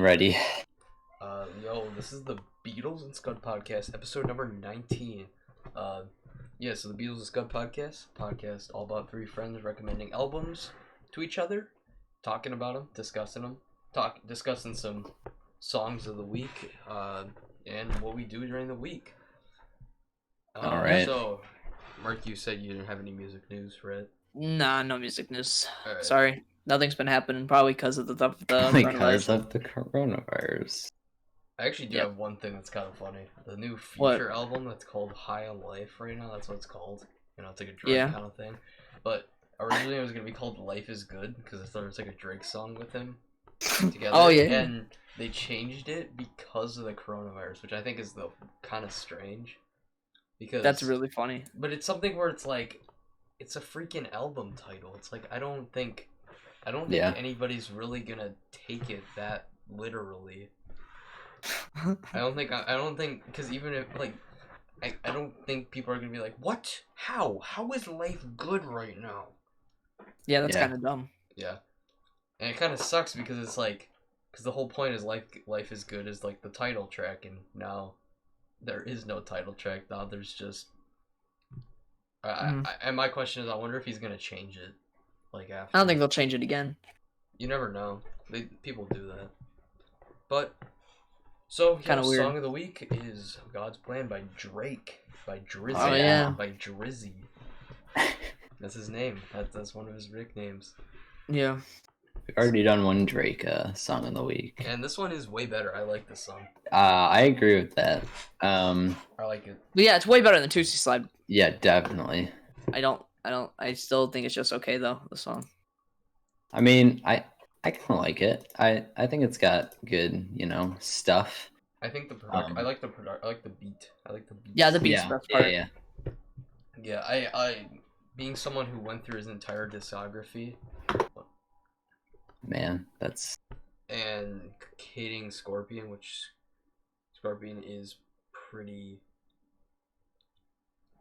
ready. This is the Beatles and Scud podcast, episode number 19. So the Beatles and Scud podcast all about three friends recommending albums to each other, talking about them, discussing some songs of the week, and what we do during the week. All right. So, Mark, you said you didn't have any music news, right? Nah, no music news. Right. Sorry, nothing's been happening. Probably because of the Because coronavirus. of the coronavirus. I actually do have one thing that's kind of funny. The new What? Future album that's called High on Life right now. That's what it's called. You know, it's like a Drake kind of thing. But originally it was going to be called Life is Good because I thought it was like a Drake song with him together. Oh, yeah. And they changed it because of the coronavirus, which I think is kind of strange. Because That's really funny. But it's something where it's like, it's a freaking album title. It's like, I don't think anybody's really going to take it that literally. I don't think, because even if, like, I don't think people are gonna be like, what? How is life good right now? Yeah, that's kind of dumb. Yeah, and it kind of sucks because it's like, because the whole point is life is good is like the title track, and now there is no title track. Now there's just, and my question is, I wonder if he's gonna change it, like after. I don't think they'll change it again. You never know. People do that, but. So, kind of weird. Song of the week is God's Plan by Drake, by Drizzy, Oh, yeah. by Drizzy. That's his name. That's one of his nicknames. Yeah. We've already done one Drake song of the week. And this one is way better. I like this song. I agree with that. I like it. But yeah, it's way better than Tootsie Slide. Yeah, definitely. I still think it's just okay though, the song. I mean, I kind of like it. I think it's got good, stuff. I think the production. I like the product. I like the beat. Yeah, the beat's the best part. Yeah. Yeah, I being someone who went through his entire discography. Man, that's. And hating Scorpion, which Scorpion is pretty.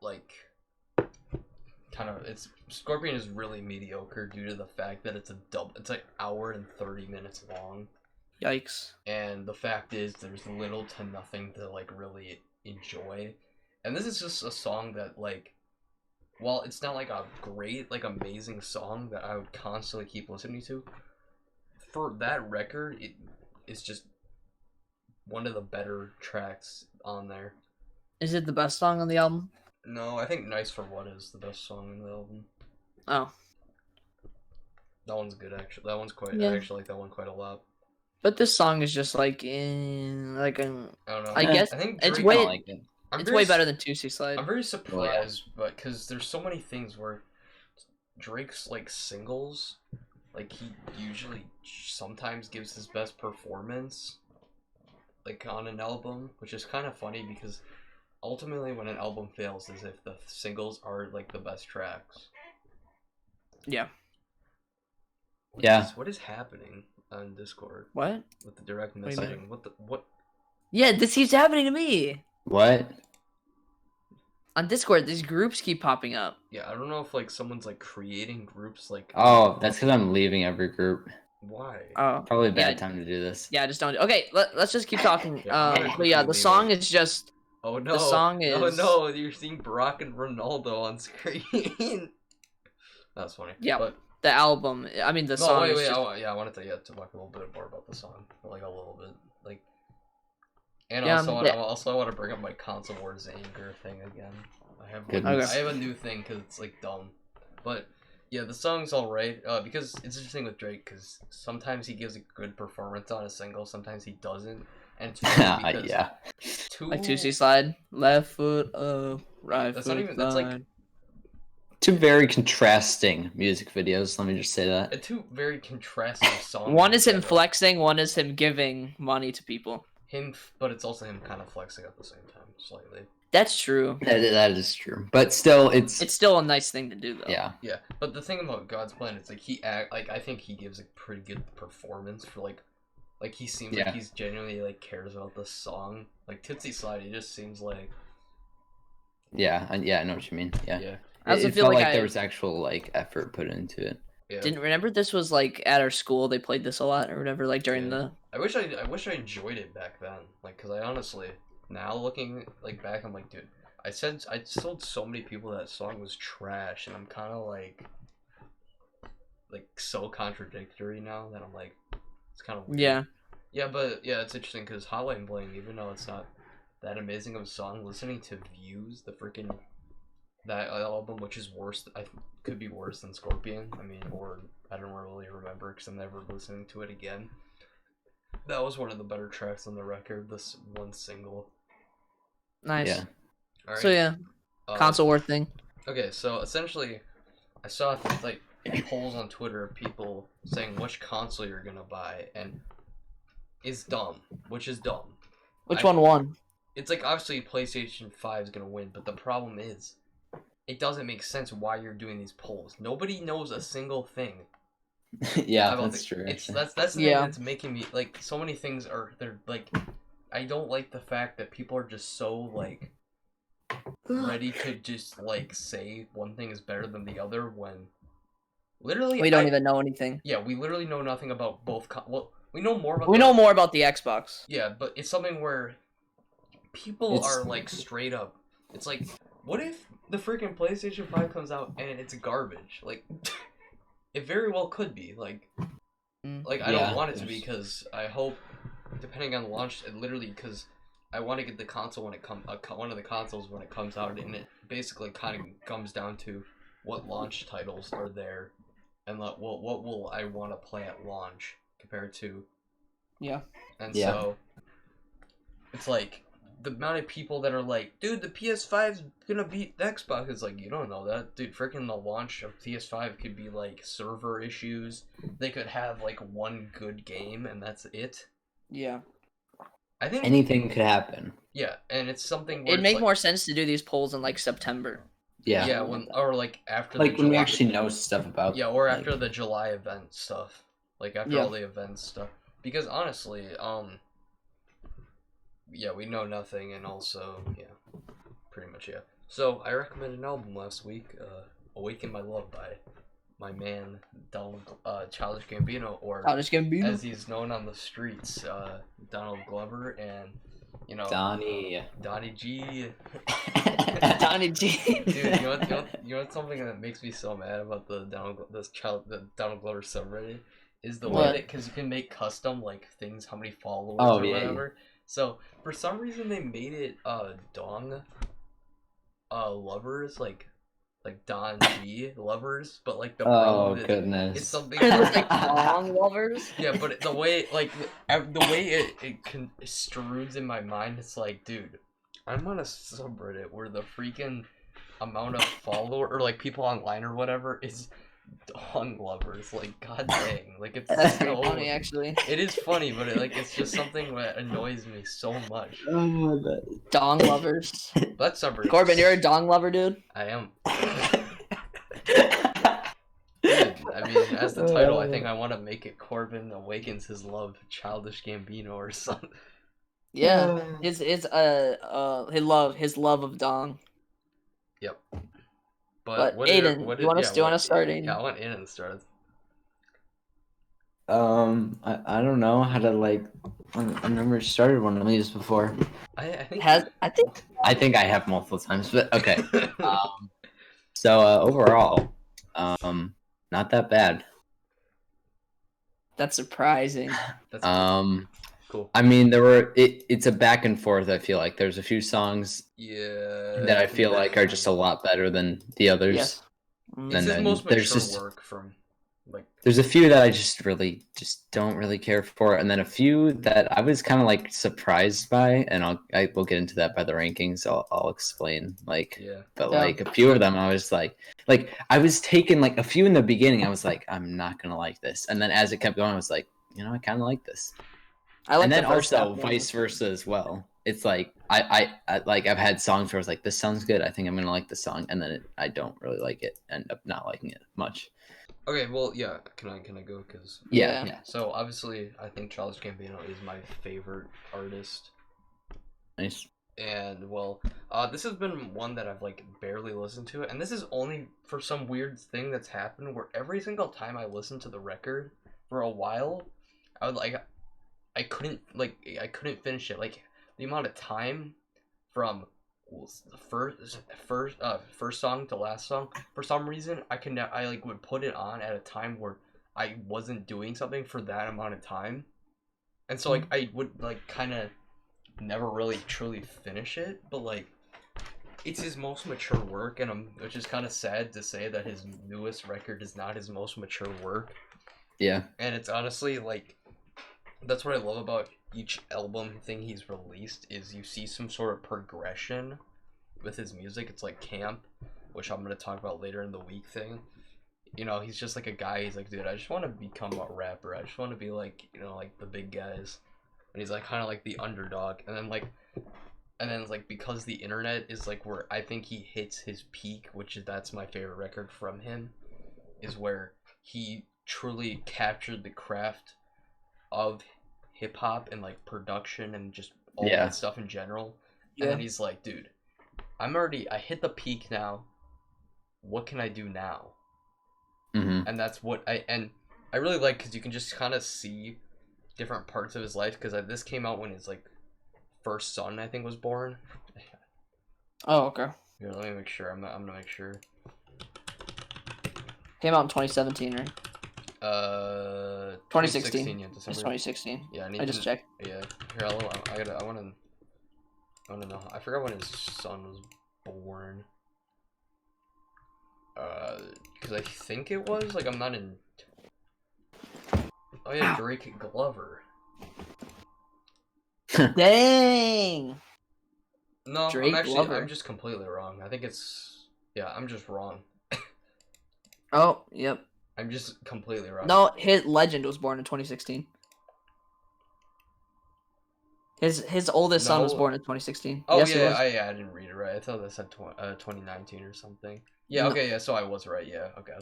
Like. Scorpion is really mediocre due to the fact that it's it's like hour and 30 minutes long. Yikes. And the fact is there's little to nothing to like really enjoy. And this is just a song that like, while it's not like a great, like amazing song that I would constantly keep listening to, for that record, it's just one of the better tracks on there. Is it the best song on the album? No, I think Nice for What is the best song in the album. Oh. That one's good, actually. That one's quite... Yeah. I actually like that one quite a lot. But this song is just like I don't know. I guess I think it's way... It's way better than Tootsie Slide. I'm very surprised, but because there's so many things where Drake's, like, singles, like, he usually sometimes gives his best performance, like, on an album, which is kind of funny because... Ultimately, when an album fails, is if the singles are like the best tracks. Yeah. What is happening on Discord? What? With the direct messaging? What? Yeah, this keeps happening to me. What? On Discord, these groups keep popping up. Yeah, I don't know if like someone's like creating groups like. Oh, that's because I'm leaving every group. Why? Oh, probably a bad time to do this. Yeah, just don't. Okay, let's just keep talking. But yeah, the song is just. Oh no! The song is... Oh no! You're seeing Brock and Ronaldo on screen. That's funny. Yeah, but the album. I mean, the song. Wait. Just... I wanted to talk a little bit more about the song, like a little bit, like. And I want to bring up my console wars anger thing again. I have a new thing because it's like dumb, but yeah, the song's alright. Because it's interesting with Drake because sometimes he gives a good performance on a single, sometimes he doesn't. And it's funny because like Tootsie Slide, left foot up, right that's foot not even, that's like two very contrasting music videos, let me just say that. Two very contrasting songs. One is him flexing, one is him giving money to people. But it's also him kind of flexing at the same time, slightly. That's true. That is true. But still, it's still a nice thing to do, though. Yeah. Yeah, but the thing about God's Plan, it's like I think he gives a pretty good performance for like he seems like he's genuinely like cares about the song. Like Tootsie Slide, he just seems like. Yeah, I know what you mean. Yeah. Yeah. I also it feel felt like there was actual like effort put into it. didn't remember this was like at our school. They played this a lot or whatever, like during the. I wish I enjoyed it back then. Like, cause I honestly now looking like back, I'm like, dude, I told so many people that song was trash, and I'm kind of like so contradictory now that I'm like, it's kind of weird. Yeah. Yeah, but yeah, it's interesting because Hotline Bling, even though it's not that amazing of a song, listening to Views, the freaking that album, which is worse, could be worse than Scorpion. I mean, or I don't really remember because I'm never listening to it again. That was one of the better tracks on the record. This one single. Nice. Yeah. All right. So yeah, console war thing. Okay, so essentially, I saw like polls on Twitter of people saying which console you're gonna buy, and is dumb. Which is dumb. Which one won? It's like obviously PlayStation 5 is gonna win, but the problem is, it doesn't make sense why you're doing these polls. Nobody knows a single thing. Yeah, that's true. That's the thing that's making me like so many things are they're like I don't like the fact that people are just so like ready to just like say one thing is better than the other when literally we don't even know anything. Yeah, we literally know nothing about both. Well, we know more about. Know more about the Xbox. Yeah, but it's something where people are like straight up. It's like, what if the freaking PlayStation 5 comes out and it's garbage? Like, it very well could be. Like I don't want it to be because I hope, depending on launch, literally because I want to get the console when it comes, one of the consoles when it comes out, and it basically kind of comes down to what launch titles are there, and what will I want to play at launch compared to. Yeah. And so, it's like the amount of people that are like, dude, the PS5's gonna beat the Xbox. It's like, you don't know that, dude. Freaking the launch of PS5 could be like server issues. They could have like one good game and that's it. Yeah. I think anything could happen. Yeah, and it's something. It'd make more sense to do these polls in like September. Yeah. Yeah, or like after like when we actually know stuff about. Yeah, or after the July event stuff. Like after all the events stuff. Because honestly, yeah, we know nothing, and also, yeah, pretty much, yeah. So, I recommended an album last week, Awaken My Love by my man, Childish Gambino, or as he's known on the streets, Donald Glover, and, you know, Donnie G. Donnie G. Dude, you know something that makes me so mad about the Donald Glover subreddit? Is the way that, because you can make custom, like, things, how many followers or whatever. So, for some reason, they made it, Dong, lovers, like Don G lovers, but, like, the goodness. It's something like Dong lovers? Yeah, but the way, like, the way it construes in my mind, it's like, dude, I'm on a subreddit where the freaking amount of or, like, people online or whatever is Dong lovers, like, god dang, like, it's that's so funny, actually. It is funny, but it's just something that annoys me so much. Oh my god. Dong lovers. That's subreddit. Corbin, you're a Dong lover, dude. I am. Dude, I mean, as the title, I think I want to make it Corbin awakens his love, Childish Gambino, or something. Yeah, his love of Dong. Yep. But Aiden, do you want to start, Aiden? Yeah, I want Aiden to start. I don't know how to like. I've never started one of these before. I think I have multiple times, but okay. So overall, not that bad. That's surprising. That's cool. I mean, it's a back and forth. I feel like there's a few songs that I feel like are just a lot better than the others. Yes. And then there's work from like there's a few that I just don't really care for, and then a few that I was kind of like surprised by, and I will get into that by the rankings. I'll explain like but like a few of them I was like I was taking like a few in the beginning. I was like, I'm not gonna like this, and then as it kept going, I was like, you know, I kind of like this. And then also vice versa as well. It's like I like I've had songs where I was like, this sounds good, I think I'm gonna like the song, and then I don't really like it, end up not liking it much. Okay, well, yeah. Can I go? Cause yeah. So obviously, I think Childish Gambino is my favorite artist. Nice. And well, this has been one that I've like barely listened to, and this is only for some weird thing that's happened where every single time I listen to the record for a while, I would like I couldn't finish it. Like the amount of time from the first song to last song, for some reason I like would put it on at a time where I wasn't doing something for that amount of time, and so like I would like kind of never really truly finish it. But like it's his most mature work, and which is kind of sad to say that his newest record is not his most mature work. Yeah, and it's honestly like that's what I love about each album thing he's released is you see some sort of progression with his music. It's like Camp, which I'm going to talk about later in the week thing. You know, he's just like a guy, he's like, dude, I just want to become a rapper. I just want to be like, you know, like the big guys. And he's like kind of like the underdog. And then it's like because the internet is like where I think he hits his peak, that's my favorite record from him, is where he truly captured the craft of hip hop and like production and just all that stuff in general. And then he's like, dude, I hit the peak now. What can I do now? And that's what I really like, because you can just kind of see different parts of his life, because this came out when his like first son I think was born. Oh, okay. Here, let me make sure. I'm gonna make sure. Came out in 2017, right? 2016. Yeah, December. It's 2016. Yeah, I just checked. Yeah, here I want to know. I forgot when his son was born. Because I think it was like I'm not in. Oh yeah, Drake Glover. Dang. No, Drake Glover. I'm just completely wrong. I think it's I'm just wrong. Oh, yep. I'm just completely wrong. No, his Legend was born in 2016. His oldest son was born in 2016. Oh yes, yeah, I didn't read it right. I thought that said 2019 or something. Yeah, no. Okay, yeah, so I was right. Yeah, okay.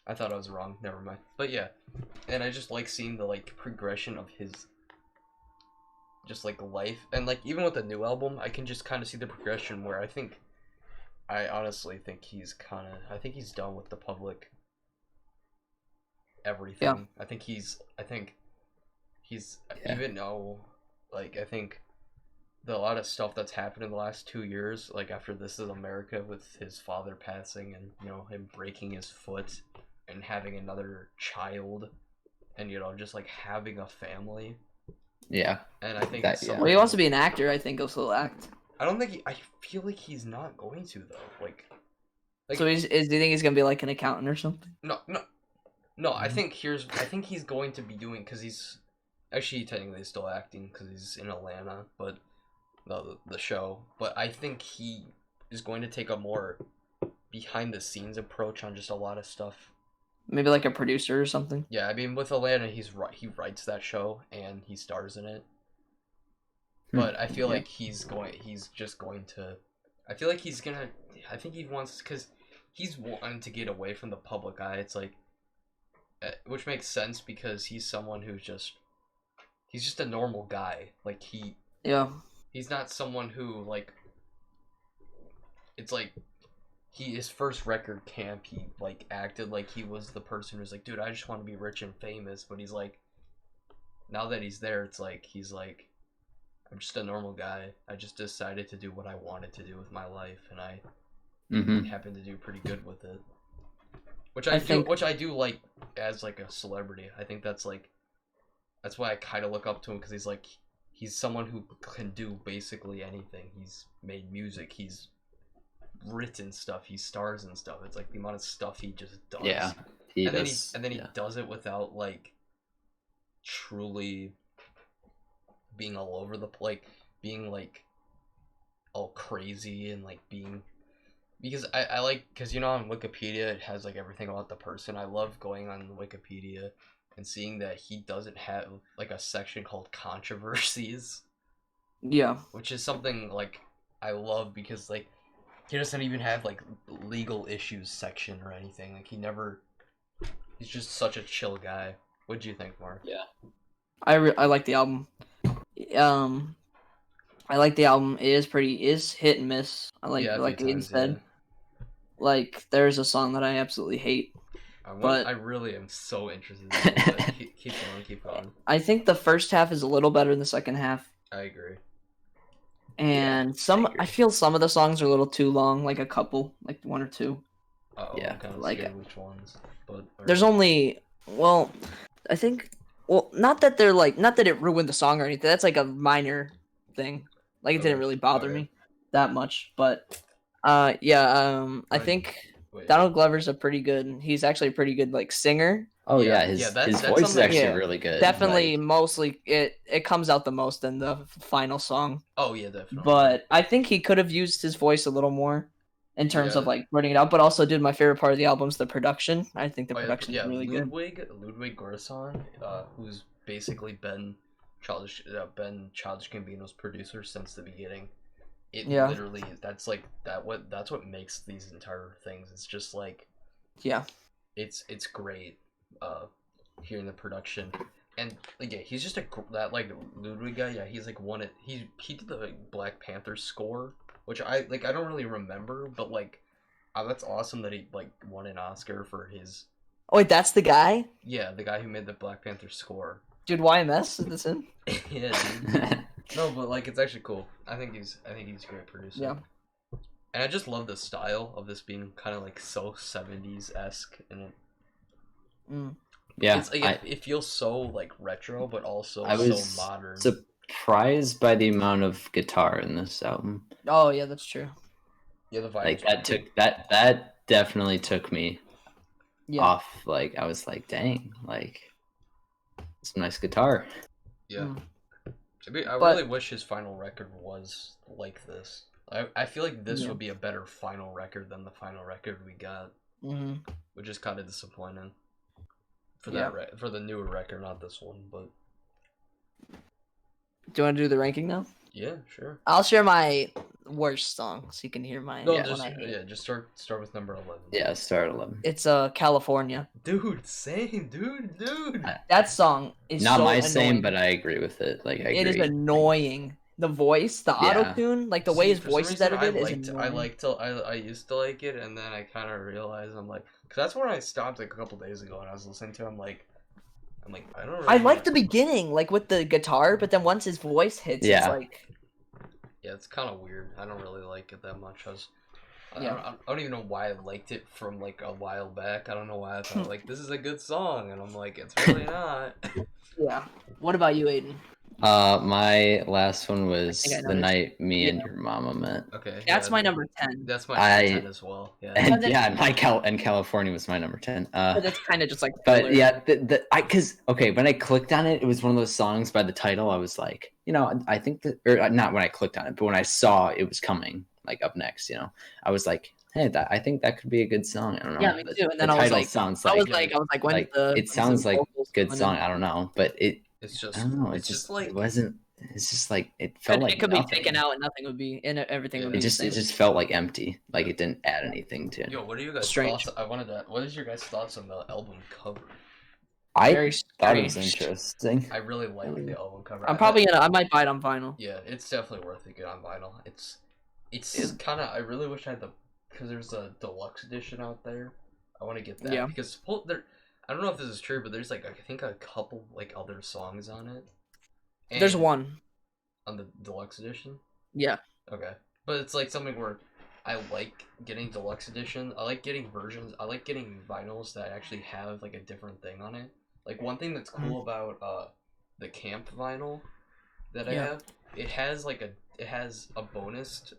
I thought I was wrong. Never mind. But yeah, and I just like seeing the like progression of his just like life, and like even with the new album, I can just kind of see the progression where I honestly think he's done with the public everything. Yeah. I think he's even though like I think a lot of stuff that's happened in the last 2 years, like after This Is America with his father passing and you know him breaking his foot and having another child and you know just like having a family. Yeah. And I think well, he wants to be an actor. I think he'll still act. I don't think I feel like he's not going to though. Like so do you think he's gonna be like an accountant or something? No, I think he's going to be doing, because he's actually technically still acting because he's in Atlanta, but the show. But I think he is going to take a more behind the scenes approach on just a lot of stuff. Maybe like a producer or something. Yeah, I mean with Atlanta, he writes that show and he stars in it. But I feel like I think he wants, because he's wanting to get away from the public eye. It's like, which makes sense because he's someone he's just a normal guy. Like he's not someone who like, it's like his first record Camp, he like acted like he was the person who's like, dude, I just want to be rich and famous. But he's like, now that he's there, it's like he's like, I'm just a normal guy. I just decided to do what I wanted to do with my life, and I happened to do pretty good with it. Which I do like as like a celebrity. I think that's why I kind of look up to him, because he's someone who can do basically anything. He's made music. He's written stuff. He stars in stuff. It's like the amount of stuff he just does. Yeah, he does it without like truly being all over the place, being like all crazy and like being. Because I like, because you know on Wikipedia it has like everything about the person. I love going on Wikipedia and seeing that he doesn't have like a section called controversies. Yeah. Which is something like I love, because like he doesn't even have like legal issues section or anything. Like he's just such a chill guy. What do you think, Mark? Yeah. I like the album. I like the album. It is hit and miss. I like Aiden said. Like there's a song that I absolutely hate. I really am so interested in it. Keep going. I think the first half is a little better than the second half. I agree. And I feel some of the songs are a little too long, like a couple, like one or two. Yeah. I'm kind of scared which ones. But there's only I think not that it ruined the song or anything. That's like a minor thing. Like it didn't really bother me that much. But I think Donald Glover's he's actually a pretty good like singer. Oh yeah, his voice is actually really good. Definitely, mostly it comes out the most in the final song. Oh yeah, definitely. But I think he could have used his voice a little more in terms of like putting it out. But also, my favorite part of the album is the production. I think the production is really good. Ludwig Göransson, who's basically been Childish Gambino's producer since the beginning. Literally that's what makes these entire things. It's just like it's great. Hearing the production, and he's just Ludwig guy. Yeah, he's like he did the Black Panther score, which I don't really remember, but that's awesome that he won an Oscar for his. Oh wait, that's the guy. Yeah, the guy who made the Black Panther score. Dude, YMS is this in? Yeah, dude. No, but it's actually cool. I think he's a great producer. Yeah. And I just love the style of this being kind of so 70s-esque and it. Yeah, it feels so retro, but also so modern. Surprised by the amount of guitar in this album. Oh yeah, that's true. Yeah, the vibe. That definitely took me off. I was like, dang, it's a nice guitar. Yeah. I really wish his final record was like this. I feel like this would be a better final record than the final record we got, which is kind of disappointing. For the newer record, not this one, but. Do you want to do the ranking now? Yeah, sure. I'll share my worst song so you can hear mine. Just start with number 11. Yeah, start 11. It's California. Dude, same, dude. That song is not so my annoying. same, but I agree with it. It is annoying. The voice, the auto-tune, the way his voice is edited is annoying. I used to like it, and then I kind of realized because that's when I stopped a couple days ago, and I was listening to it, I'm like, I don't. Really I like the beginning, with the guitar, but then once his voice hits, it's like. Yeah, it's kind of weird. I don't really like it that much. I don't even know why I liked it from a while back. I don't know why I thought this is a good song, and I'm like, it's really not. Yeah. What about you, Aiden? My last one was The Night Me and Your Mama Met. Okay. That's my number 10. That's my number 10 as well. Yeah. And California was my number 10. But that's kind of just But yeah, when I clicked on it, it was one of those songs by the title. I was like, I think that, or not when I clicked on it, but when I saw it was coming, up next, I was like, hey, I think that could be a good song. I don't know. Yeah, me too. And then I was like, it sounds like good song. I don't know, but it's just. I don't know. It wasn't. It's just it felt like it could nothing. be taken out and nothing would be, and everything would be. It just felt like empty. It didn't add anything to it. Yo, what are you guys' thoughts? What is your guys' thoughts on the album cover? I thought it was interesting. I really like the album cover. I might buy it on vinyl. Yeah, it's definitely worth it on vinyl. It's kind of. I really wish I had because there's a deluxe edition out there. I want to get that because I don't know if this is true, but there's I think a couple other songs on it. And there's one on the deluxe edition. Yeah. Okay, but it's something where I like getting deluxe edition. I like getting versions. I like getting vinyls that actually have a different thing on it. One thing that's cool about the camp vinyl that I have, it has a bonus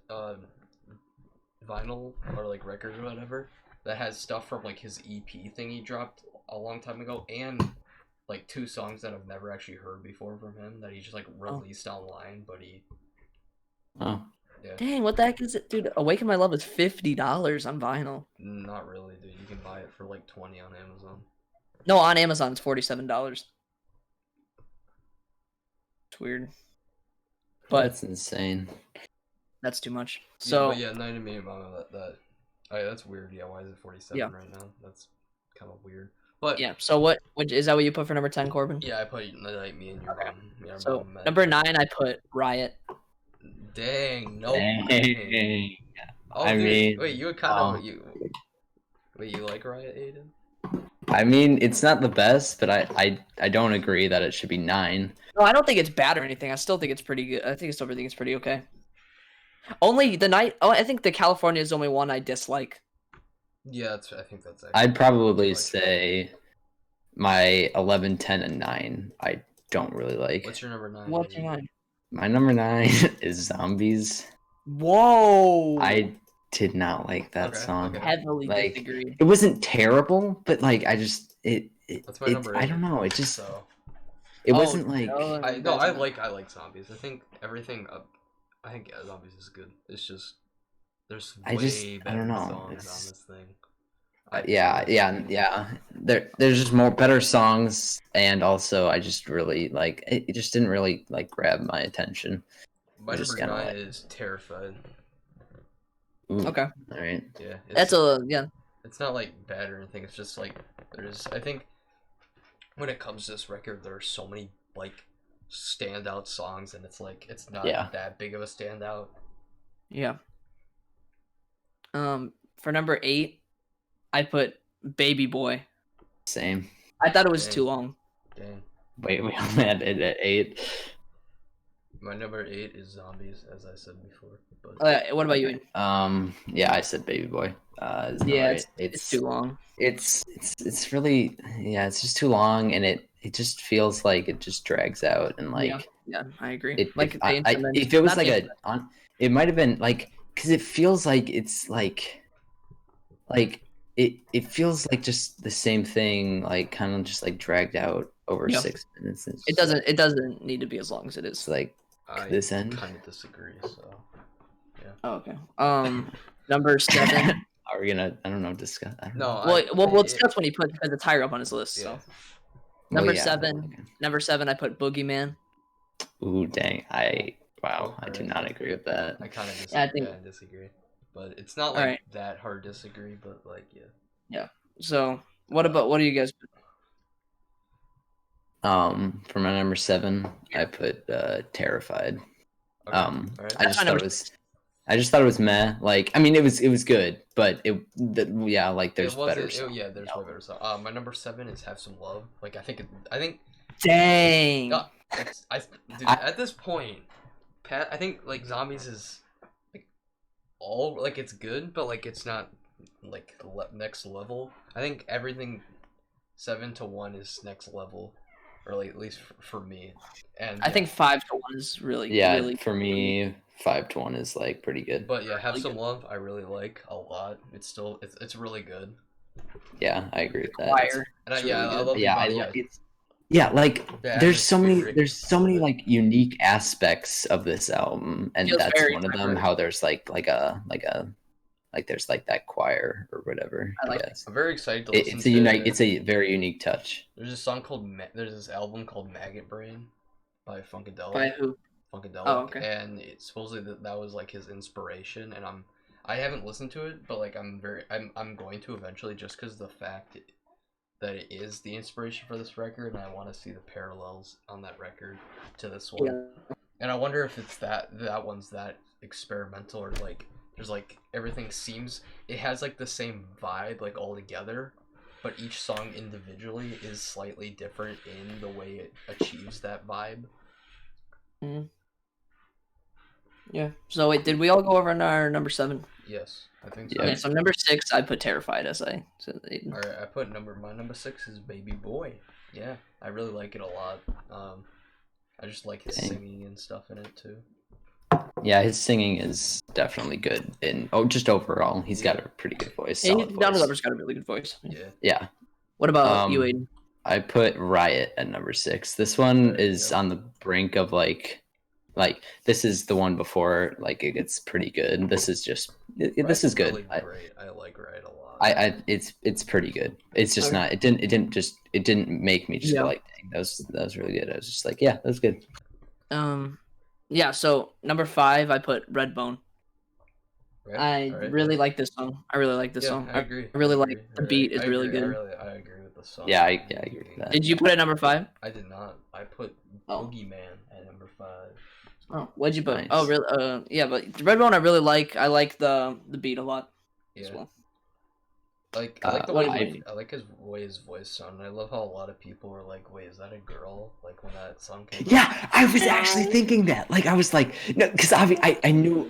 vinyl or record or whatever that has stuff from his EP thing he dropped a long time ago, and 2 songs that I've never actually heard before from him that he just released online, but he. Oh. Yeah. Dang, what the heck is it, dude? Awaken My Love is $50 on vinyl. Not really, dude. You can buy it for $20 on Amazon. No, on Amazon it's $47. It's weird. But that's insane. That's too much. So yeah, 90 minute mama that's weird. Yeah, why is it 47 right now? That's kind of weird. But yeah, so what is that what you put for number 10, Corbin? Yeah, I put Me and Your Mom. So number 9 I put Riot. Dang, nope. Dang. Oh, I mean, wait, you would kind of wait, you like Riot, Aiden? I mean, it's not the best, but I don't agree that it should be 9. No, I don't think it's bad or anything. I still think it's pretty good. I still think it's pretty okay. Only the night. Oh, I think the California is the only one I dislike. Yeah, I think that's. I'd probably say my 11, 10, and 9. I don't really like. What's your number 9? What's your 9? My number 9 is Zombies. Whoa! I did not like that song. Heavily disagree. It wasn't terrible, but like I just That's my number 8. I don't know. It just it wasn't like. I like Zombies. I think everything. I think Zombies is good. It's just there's way better songs on this thing. Yeah. There's just more better songs, and also I just really like it. Just didn't really like grab my attention. My number 9 is Terrified. Ooh, okay. All right. Yeah. It's not like bad or anything. It's just like I think when it comes to this record, there are so many like standout songs, and it's like it's not that big of a standout. Yeah. For number 8, I put Baby Boy. Same. I thought it was too long. Dang. Wait, we only had it at 8. My number 8 is Zombies, as I said before. But... what about you? Yeah, I said Baby Boy. It's too long. It's really it's just too long, and it just feels like it just drags out, and like yeah I agree. If it was like it might have been like because it feels like it's like it feels like just the same thing, like kind of just like dragged out over 6 minutes. It doesn't need to be as long as it is. It's like this end. I kind of disagree. So yeah. Oh, okay. Number 7. Are we gonna? I don't know. Discuss. No. We'll discuss when he puts the tire up on his list. So number 7. Okay. Number 7. I put Boogeyman. Ooh, dang! I do not agree with that. I kind of disagree. I disagree. But it's not like that hard to disagree, but like Yeah. So what do you guys put? For my number 7, I put Terrified. Okay. I just thought it was meh. Like, I mean, it was good, but there's better songs. There's way better songs. My number 7 is Have Some Love. Like, I think. Dang. At this point, Pat, I think like Zombies is like all like it's good, but like it's not like next level. I think everything 7 to 1 is next level. Or like, at least for me, and I think 5 to 1 is really really for me 5 to 1 is like pretty good. But yeah, Have Some Love I really like a lot. It's still it's really good. Yeah, I agree with that. I love like there's so many like unique aspects of this album, and that's one of them. How there's there's like that choir or whatever. I guess. I'm very excited to listen to it. It's a very unique touch. There's there's this album called Maggot Brain by Funkadelic. By who? Funkadelic. Oh, okay. And it's supposedly that was like his inspiration, and I haven't listened to it, but like I'm going to eventually, just because the fact that it is the inspiration for this record, and I want to see the parallels on that record to this one. Yeah. And I wonder if it's that one's that experimental, or like there's like everything it has like the same vibe like all together, but each song individually is slightly different in the way it achieves that vibe. Mm-hmm. Yeah. So wait, did we all go over on our number 7? Yes, I think so. Okay, so number 6, I put Terrified, as I said. All right, I put my number 6 is Baby Boy. Yeah, I really like it a lot. I just like his singing and stuff in it too. Yeah, his singing is definitely good. Just overall, he's got a pretty good voice. Donald Glover's got a really good voice. Yeah. What about you, Aiden? I put Riot at number 6. This one is on the brink of like this is the one before like it gets pretty good. This is just this is good. Really great. I like Riot a lot. It's pretty good. It's just not. It didn't make me just go like, dang, that was really good. I was just like, yeah, that was good. Yeah, so number 5, I put Redbone. I really like this song. I really like this song. I agree. I really like the beat is really good. I agree with the song. Yeah, I agree with that. Did you put it number 5? I did not. I put Boogeyman at number 5. Oh, what'd you put? Nice. Oh, really? Yeah, but Redbone I really like. I like the beat a lot as well. I like the way I like his voice sounded. I love how a lot of people were like, "Wait, is that a girl?" Like when that song came. Yeah, I was actually thinking that. Like I was like, no, because I knew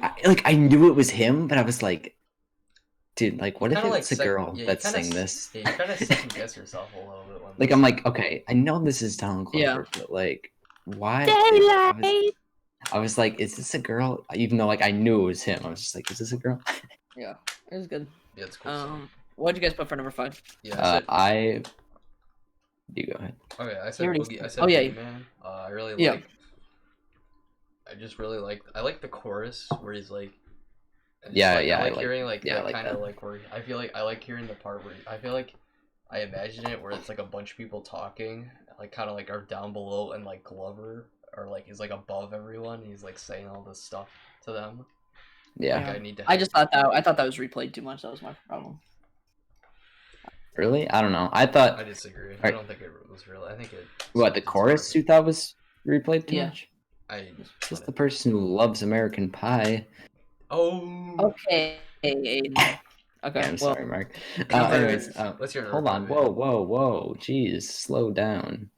it was him, but I was like, dude, like what if it's a girl that's saying this? Yeah, you kind of second guess yourself a little bit. Like I'm like, okay, I know this is Donald Glover, but like, why? I was like, is this a girl? Even though like I knew it was him, I was just like, is this a girl? Yeah, it was good. Yeah, it's cool. What did you guys put for number 5? Yeah, You go ahead. Okay, I said Boogeyman. I really like. I just really like. I like the chorus where he's like. I like hearing like that kind of like where I feel like I like hearing the part where I feel like I imagine it where it's like a bunch of people talking, like kind of like are down below and like Glover or like is like above everyone. And he's like saying all this stuff to them. Yeah. Like, I thought that was replayed too much. That was my problem. Really? I don't know. I disagree. I don't think it was real. I think it. What, the chorus you thought was replayed too much? Just the person who loves American Pie. Oh. Okay. Okay. I'm sorry, Mark. Anyways, what's your hold on. Whoa. Jeez, slow down.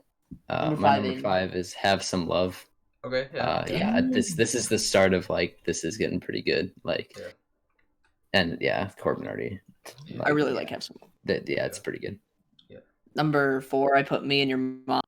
My number 5 is Have Some Love. Okay. Yeah. This is the start of like this is getting pretty good. Like, and Corbin already. I really like Have Some Love. It's pretty good. Yeah. Number 4, I put Me and Your Mom.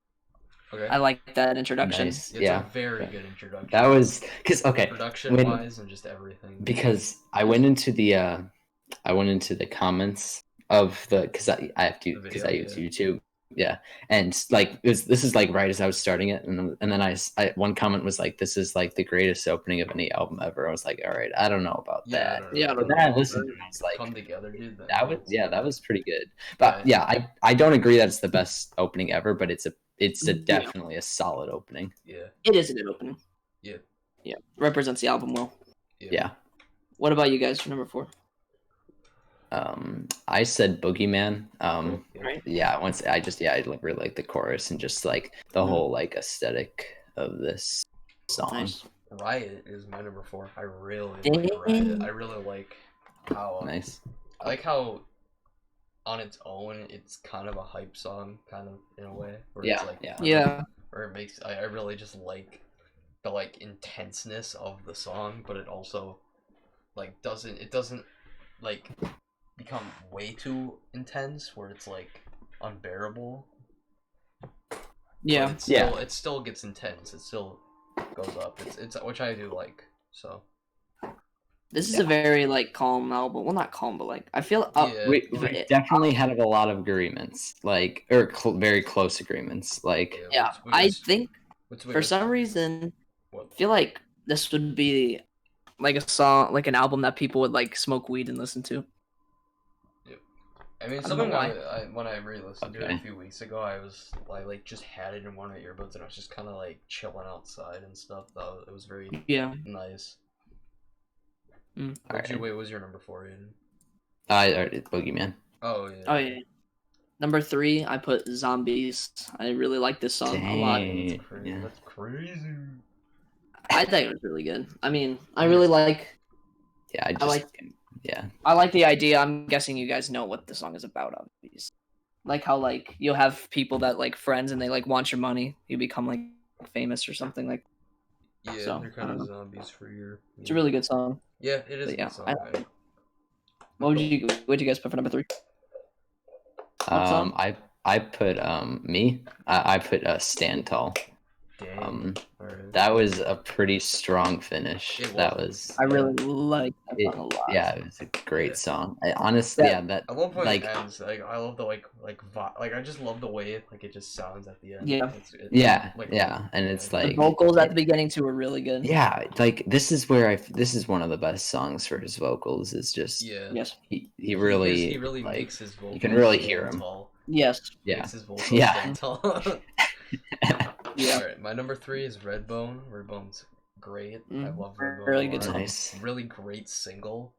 Okay. I like that introduction. Nice. It's a very good introduction. That was because production wise and just everything. Because I went into the comments of because I use YouTube. Yeah, and like this is like right as I was starting it, and then I one comment was like, "This is like the greatest opening of any album ever." I was like, "All right, I don't know about that." But then I listened, and I was like, "Come together, dude." That was pretty good. But I don't agree that it's the best opening ever, but it's definitely a solid opening. Yeah, it is a good opening. Yeah, represents the album well. Yeah. What about you guys for number 4? I said Boogeyman. Right. Yeah, I really like the chorus and just like the whole like aesthetic of this song. Nice. Riot is my number 4. I really like Riot. I really like how nice. I like how on its own it's kind of a hype song, kind of in a way. Where it's like, where it makes I really just like the like intenseness of the song, but it also like doesn't like become way too intense where it's like unbearable. Yeah. It still gets intense. It still goes up. It's which I do like. So this is a very like calm album. Well, not calm, but like I feel we definitely had a lot of agreements, like very close agreements. Like I think for some reason I feel like this would be like a song, like an album that people would like smoke weed and listen to. I mean, something when I re-listened to it a few weeks ago, I like just had it in one of my earbuds and I was just kind of like chilling outside and stuff. It was very nice. Wait, what was your number 4, Aiden? It's Boogeyman. Oh yeah. Number 3, I put Zombies. I really like this song a lot. That's crazy. I think it was really good. I mean, I really like. I like the idea. I'm guessing you guys know what the song is about, obviously. Like how like you'll have people that like friends and they like want your money. You become like famous or something like. Yeah, so, they're kind of zombies for your. It's a really good song. Yeah, it is a good song. What would you guys put for number 3? I put me. I put Stand Tall. That was a pretty strong finish. I really like that song a lot. Yeah, it was a great song. I honestly, that I love how it ends. Like I love the like I just love the way it just sounds at the end. And it's like the vocals at the beginning too were really good. Yeah, like this is one of the best songs for his vocals. It's just he really like, makes his vocals. You can really hear him. Tall. Yes. Makes his vocals tall. Alright, my number 3 is Redbone. Redbone's great. I love Redbone. Really good song. Nice. Really great single.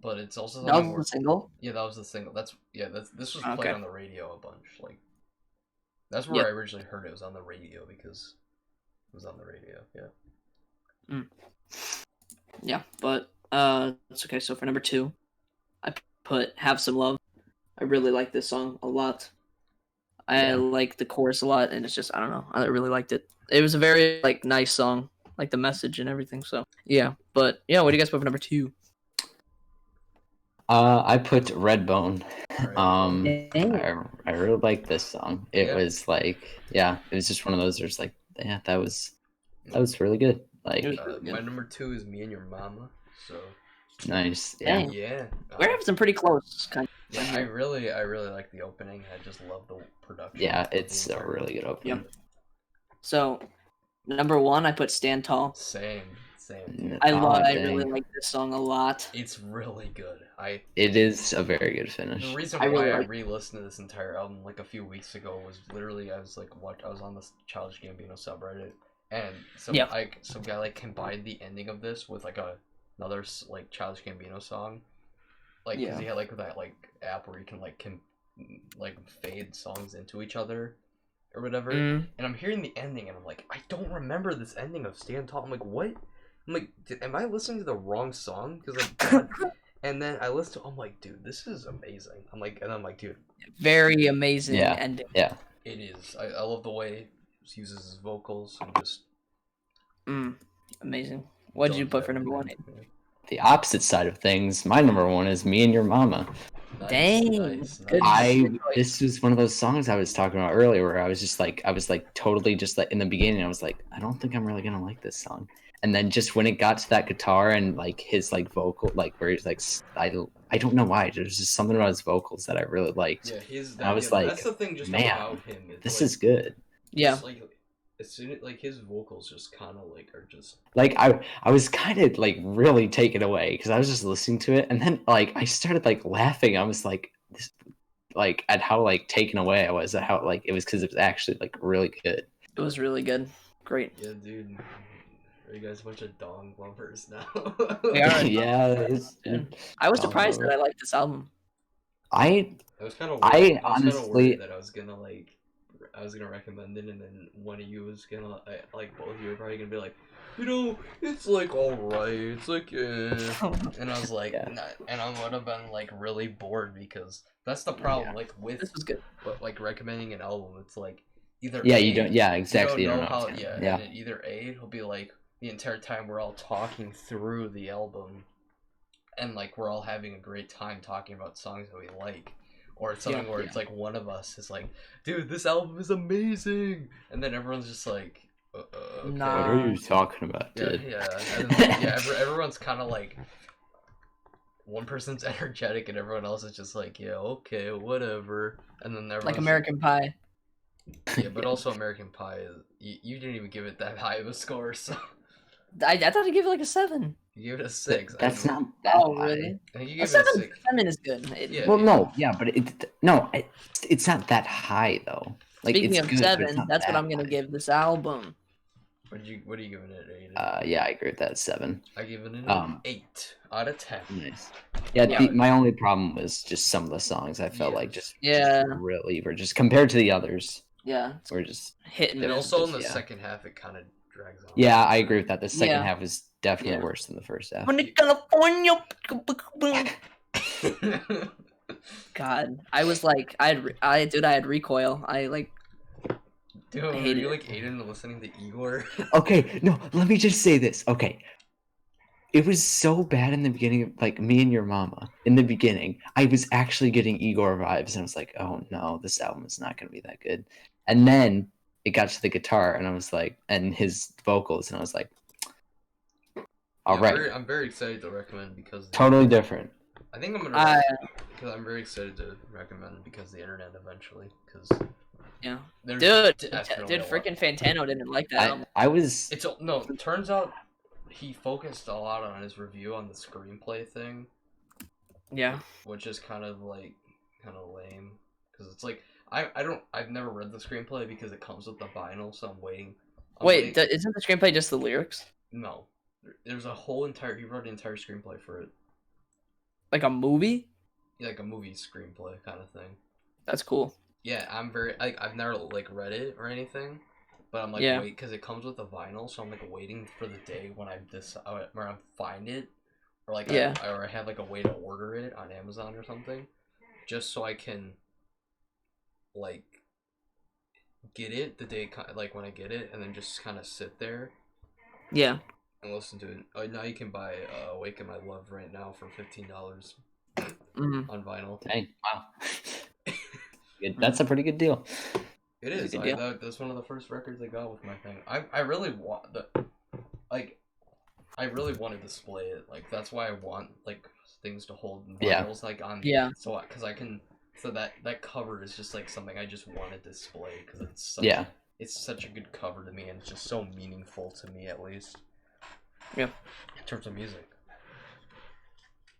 but it's also that was the single. Yeah, that was the single. This was played on the radio a bunch. Like, that's where I originally heard it. Was on the radio because it was on the radio. Yeah. Yeah, but it's okay. So for number 2, I put "Have Some Love." I really like this song a lot. I like the chorus a lot, and it's just I don't know. I really liked it. It was a very like nice song, like the message and everything. So yeah, but yeah, what do you guys put for number 2? I put Redbone. I really like this song. It was like, it was just one of those. There's like, that was really good. Like, my number 2 is "Me and Your Mama." So nice. Yeah. We're having some pretty close kind of. Yeah, I really like the opening. I just love the production. Yeah, it's a really good opening. Yep. So, number 1, I put "Stand Tall." Same. I really like this song a lot. It's really good. It is a very good finish. The reason why I re-listened to this entire album like a few weeks ago was literally I was on the Childish Gambino subreddit, and some guy like combined the ending of this with like another like Childish Gambino song, like because he had like that like app where you can fade songs into each other or whatever. And I'm hearing the ending and I'm like, I don't remember this ending of Stand Tall. I'm like, what? I'm like, am I listening to the wrong song? Because and then I listened to, I'm like, dude, this is amazing. I'm like, dude, very amazing ending. Yeah, it is. I love the way he uses his vocals and just amazing. What did you put for number 1? The opposite side of things, my number 1 is "Me and Your Mama." Nice. This was one of those songs I was talking about earlier where I was totally just like in the beginning I was like, I don't think I'm really gonna like this song. And then just when it got to that guitar and like his like vocal, like where he's like, I don't know why, there's just something about his vocals that I really liked. I was like, that's the thing just man, about him. This is good. Yeah. As soon as like his vocals just kind of like are just like I was kind of like really taken away because I was just listening to it and then like I started like laughing. I was like this, like at how like taken away I was at how like it was because it was actually like really good. It was really good. Great. Yeah, dude. Are you guys a bunch of dong lovers now? We are. Yeah. I was surprised that I liked this album. I was kind of honestly that I was gonna recommend it, and then one of you was gonna like both of you were probably gonna be like, it's like alright, it's like and I was like, nah, and I would have been like really bored because that's the problem. Like with this was good, but like recommending an album, it's like either you don't exactly you don't know how and either it'll be like the entire time we're all talking through the album, and like we're all having a great time talking about songs that we like. Or it's something where it's like one of us is like, dude, this album is amazing, and then everyone's just like, okay. Nah. What are you talking about, dude? And then, everyone's kind of like, one person's energetic and everyone else is just like, yeah, okay, whatever, and then like American Pie. Yeah, but also American Pie, you didn't even give it that high of a score, so. I thought I'd give it like a 7. You gave it a 6. That's not that really? I think you gave it a 6. 7 is good. But it's not that high though. Like, speaking it's of good, 7, that's what I'm gonna give this album. What are you giving it, Aiden? Yeah, I agree with that 7. I give it an 8 out of 10. Nice. Yeah, my only problem was just some of the songs I felt like just really were just compared to the others. Yeah, we're just hitting. And also in the second half, it kind of drags on. Yeah, I agree with that. The second half was definitely worse than the first half. California. God, I was like, I had recoil. I like. Dude, are you like Aiden listening to Igor? Okay, no, let me just say this. Okay. It was so bad in the beginning, like Me and Your Mama. In the beginning, I was actually getting Igor vibes, and I was like, oh no, this album is not going to be that good. And then it got to the guitar, and I was like, and his vocals, and I was like, all right. I'm very excited to recommend because... Totally different. I think I'm going to... Because I'm very excited to recommend because the internet eventually, because... Yeah. Dude, freaking Fantano didn't like that. It turns out he focused a lot on his review on the screenplay thing. Yeah. Which is kind of lame. Because it's like, I've never read the screenplay because it comes with the vinyl, so I'm waiting. Wait, isn't the screenplay just the lyrics? No. There's a whole he wrote an entire screenplay for it. Like a movie? Yeah, like a movie screenplay kind of thing. That's cool. Yeah, I've never like read it or anything, but I'm like wait because it comes with a vinyl, so I'm like waiting for the day when I find it, or like I have like a way to order it on Amazon or something, just so I can like get it the day like when I get it, and then just kind of sit there. Yeah. And listen to it. Oh, now you can buy "Awaken My Love" right now for $15 on vinyl. Dang! Wow. That's a pretty good deal. It is. That's one of the first records I got with my thing. I really want I really want to display it. Like that's why I want like things to hold vinyls like on. Yeah. So because I can. So that cover is just like something I just want to display because it's it's such a good cover to me and it's just so meaningful to me at least. Yeah. In terms of music.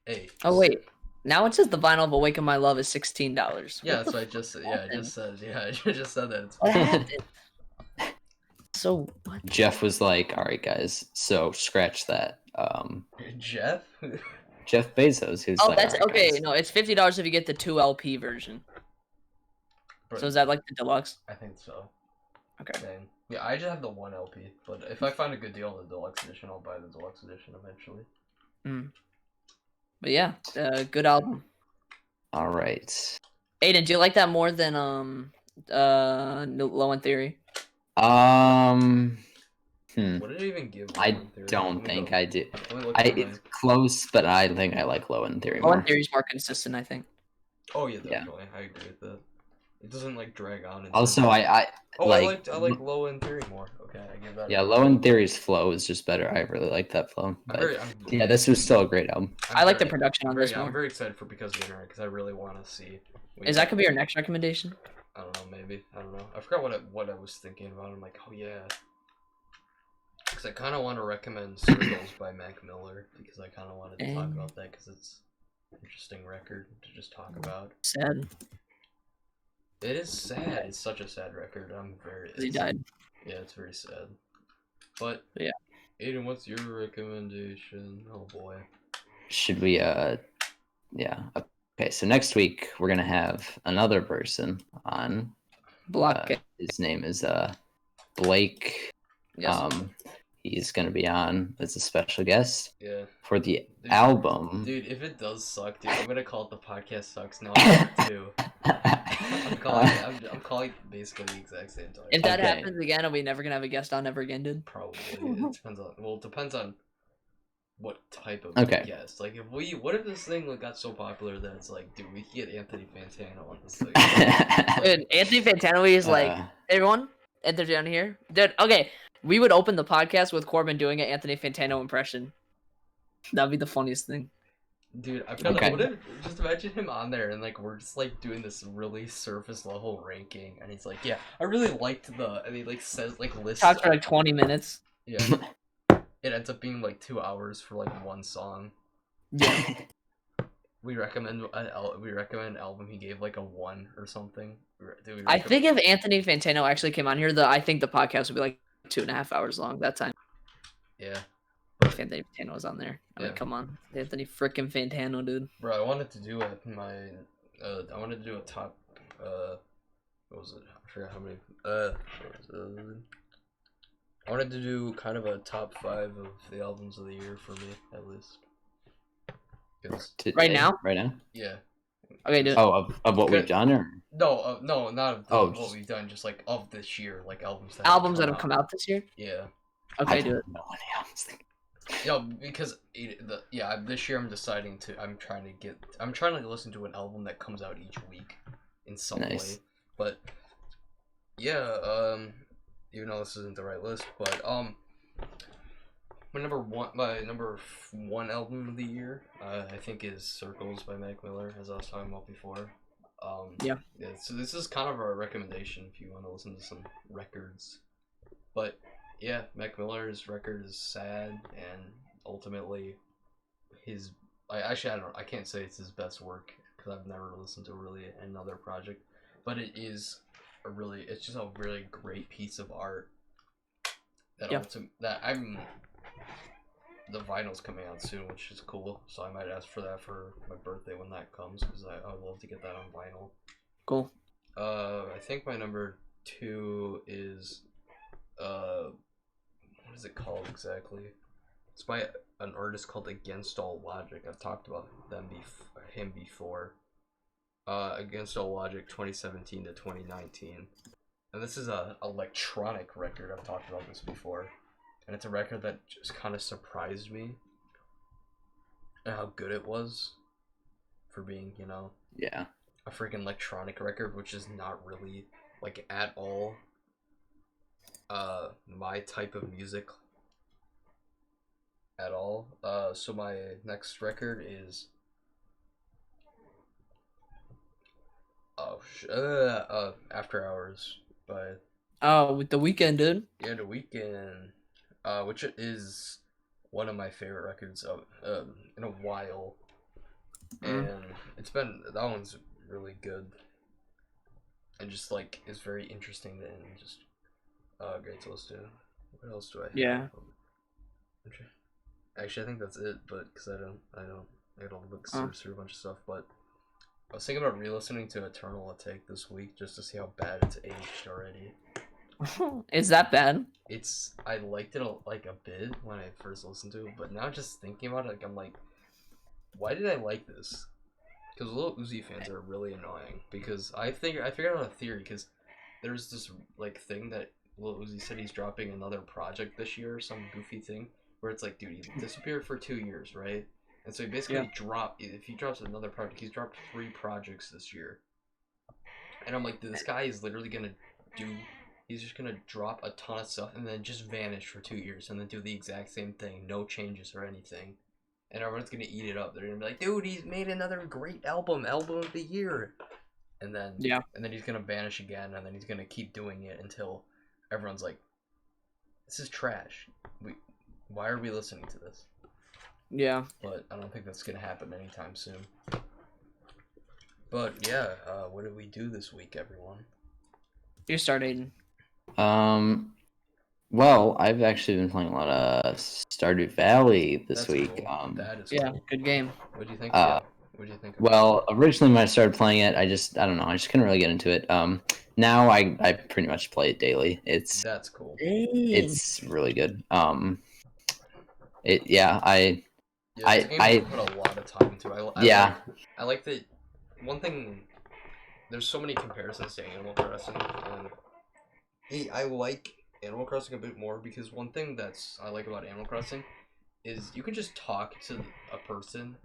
Hey. Oh wait. Now it says the vinyl of "Awaken My Love" is $16. Yeah, that's what I just said. Yeah, I just said. Yeah, I just said that. It's what happened? So what? Jeff was like, "All right, guys, so scratch that." Jeff. Jeff Bezos. Who's like, that's right, okay. Guys. No, it's $50 if you get the 2 LP version. But, so is that like the deluxe? I think so. Okay. Dang. Yeah, I just have the 1 LP, but if I find a good deal on the deluxe edition, I'll buy the deluxe edition eventually. But yeah, good album. All right. Aiden, do you like that more than Low End Theory? What did it even give? I don't think I do. It's close, but I think I like Low End Theory more. Low End Theory is more consistent, I think. Oh yeah, definitely. I agree with that. It doesn't like drag on. Also, I like Low End Theory more. Okay, I give that. Yeah, Low End Theory's flow is just better. I really like that flow. But yeah, this was still a great album. I like the production on this one. I'm very excited for Because of the Internet because I really want to see. Is that gonna be your next recommendation? I don't know. Maybe I don't know. I forgot what I was thinking about. I'm like, oh yeah. Because I kind of want to recommend Circles by Mac Miller because I kind of wanted to talk about that because it's an interesting record to just talk about. Sad. It is sad. It's such a sad record. He died. Yeah, it's very sad. But yeah, Aiden, what's your recommendation? Oh boy. Should we? Yeah. Okay. So next week we're gonna have another person on. His name is Blake. Yes. He's gonna be on as a special guest. Yeah. For the album. Dude, if it does suck, dude, I'm gonna call it The Podcast Sucks now too. I'm calling basically the exact same time. If that happens again, are we never gonna have a guest on ever again, dude? Probably. It depends on what type of guest. Like what if this thing got so popular that it's like, dude, we could get Anthony Fantano on this thing. Dude, Anthony Fantano is like, everyone, enter down here. Dude, okay, we would open the podcast with Corbin doing an Anthony Fantano impression. That'd be the funniest thing. Dude, I feel like just imagine him on there and like we're just like doing this really surface level ranking and he's like, yeah, I really liked and he like says like lists. Talks for like 20 minutes. Yeah. It ends up being like 2 hours for like one song. Yeah. We recommend an album he gave like a 1 or something. I think if Anthony Fantano actually came on here, I think the podcast would be like 2.5 hours long that time. Yeah. If Anthony Fantano was on there. I mean, come on. Anthony frickin' Fantano, dude. Bro, I wanted to do I wanted to do a top, what was it? I forgot how many, I wanted to do kind of a top 5 of the albums of the year for me, at least. Right now? Right now? Yeah. Okay, dude. Oh, of what we've done, or? No, not of what we've done, just like of this year, like albums that have come out this year? Yeah. Okay, do it. Yo, because this year I'm trying to listen to an album that comes out each week in some way. But yeah, even though this isn't the right list, but my number one album of the year, I think is Circles by Mac Miller, as I was talking about before. Yeah. So this is kind of a recommendation if you want to listen to some records, but. Yeah, Mac Miller's record is sad, and ultimately, I can't say it's his best work because I've never listened to really another project, but it's just a really great piece of art. the vinyl's coming out soon, which is cool. So I might ask for that for my birthday when that comes, because I would love to get that on vinyl. Cool. I think my number 2 is what is it called exactly? It's by an artist called Against All Logic. I've talked about him before. Against All Logic, 2017 to 2019, and this is a electronic record. I've talked about this before, and it's a record that just kind of surprised me and how good it was for being, yeah, a freaking electronic record, which is not really like at all my type of music at all. So my next record is After Hours by with The Weeknd, dude. Yeah, The Weeknd, which is one of my favorite records of in a while, and that one's really good, and just like is very interesting and just great to listen to. What else do I have? Yeah. Actually, I think that's it, but because I gotta look through a bunch of stuff, but I was thinking about re-listening to Eternal Atake this week just to see how bad it's aged already. Is that bad? I liked it a bit when I first listened to it, but now just thinking about it, I'm like, why did I like this? Because Lil Uzi fans are really annoying. Because I figured out a theory, because there's this like thing that Lil Uzi said he's dropping another project this year, some goofy thing, where it's like, dude, he disappeared for 2 years, right? And so he basically if he drops another project, he's dropped 3 projects this year. And I'm like, this guy is literally he's just gonna drop a ton of stuff and then just vanish for 2 years and then do the exact same thing, no changes or anything. And everyone's gonna eat it up. They're gonna be like, dude, he's made another great album of the year. And then he's gonna vanish again, and then he's gonna keep doing it until everyone's like, this is trash. Why are we listening to this? Yeah. But I don't think that's gonna happen anytime soon. But yeah, what did we do this week, everyone? You start, Aiden. Well, I've actually been playing a lot of Stardew Valley this week. Cool. That is cool. Cool. Good game. What do you think? What do you think? Well, originally when I started playing it, I don't know, I just couldn't really get into it. Now I pretty much play it daily. That's cool. It's really good. I put a lot of time into it. I like that. One thing, there's so many comparisons to Animal Crossing, and I like Animal Crossing a bit more because one thing I like about Animal Crossing is you can just talk to a person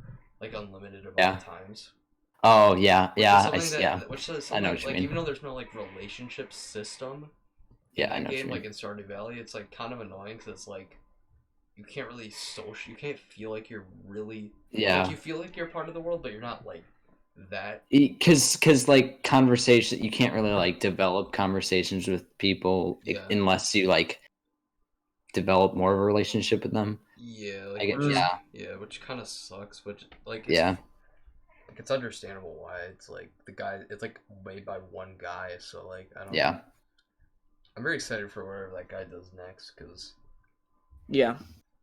like unlimited amount of times. Oh yeah, Which is something, I know what you mean. Even though there's no like relationship system, I know game, like in Stardew Valley, it's like kind of annoying because it's like you can't really you can't feel like you're really like, you feel like you're part of the world, but you're not like that. Because like conversation, you can't really like develop conversations with people unless you like develop more of a relationship with them. Which kind of sucks. Which like it's understandable why it's like it's like made by one guy, so like I don't know. I'm very excited for whatever that guy does next because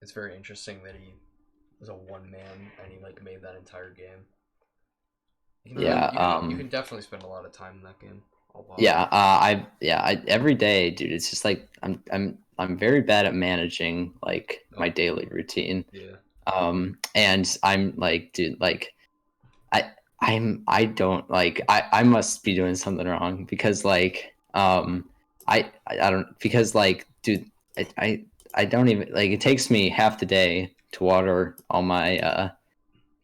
it's very interesting that he was a one man and he like made that entire game. You can definitely spend a lot of time in that game. I every day, dude. It's just like I'm very bad at managing like my daily routine. And I'm like, dude, like I don't like I must be doing something wrong because like I don't because like dude I don't even like it takes me half the day to water all my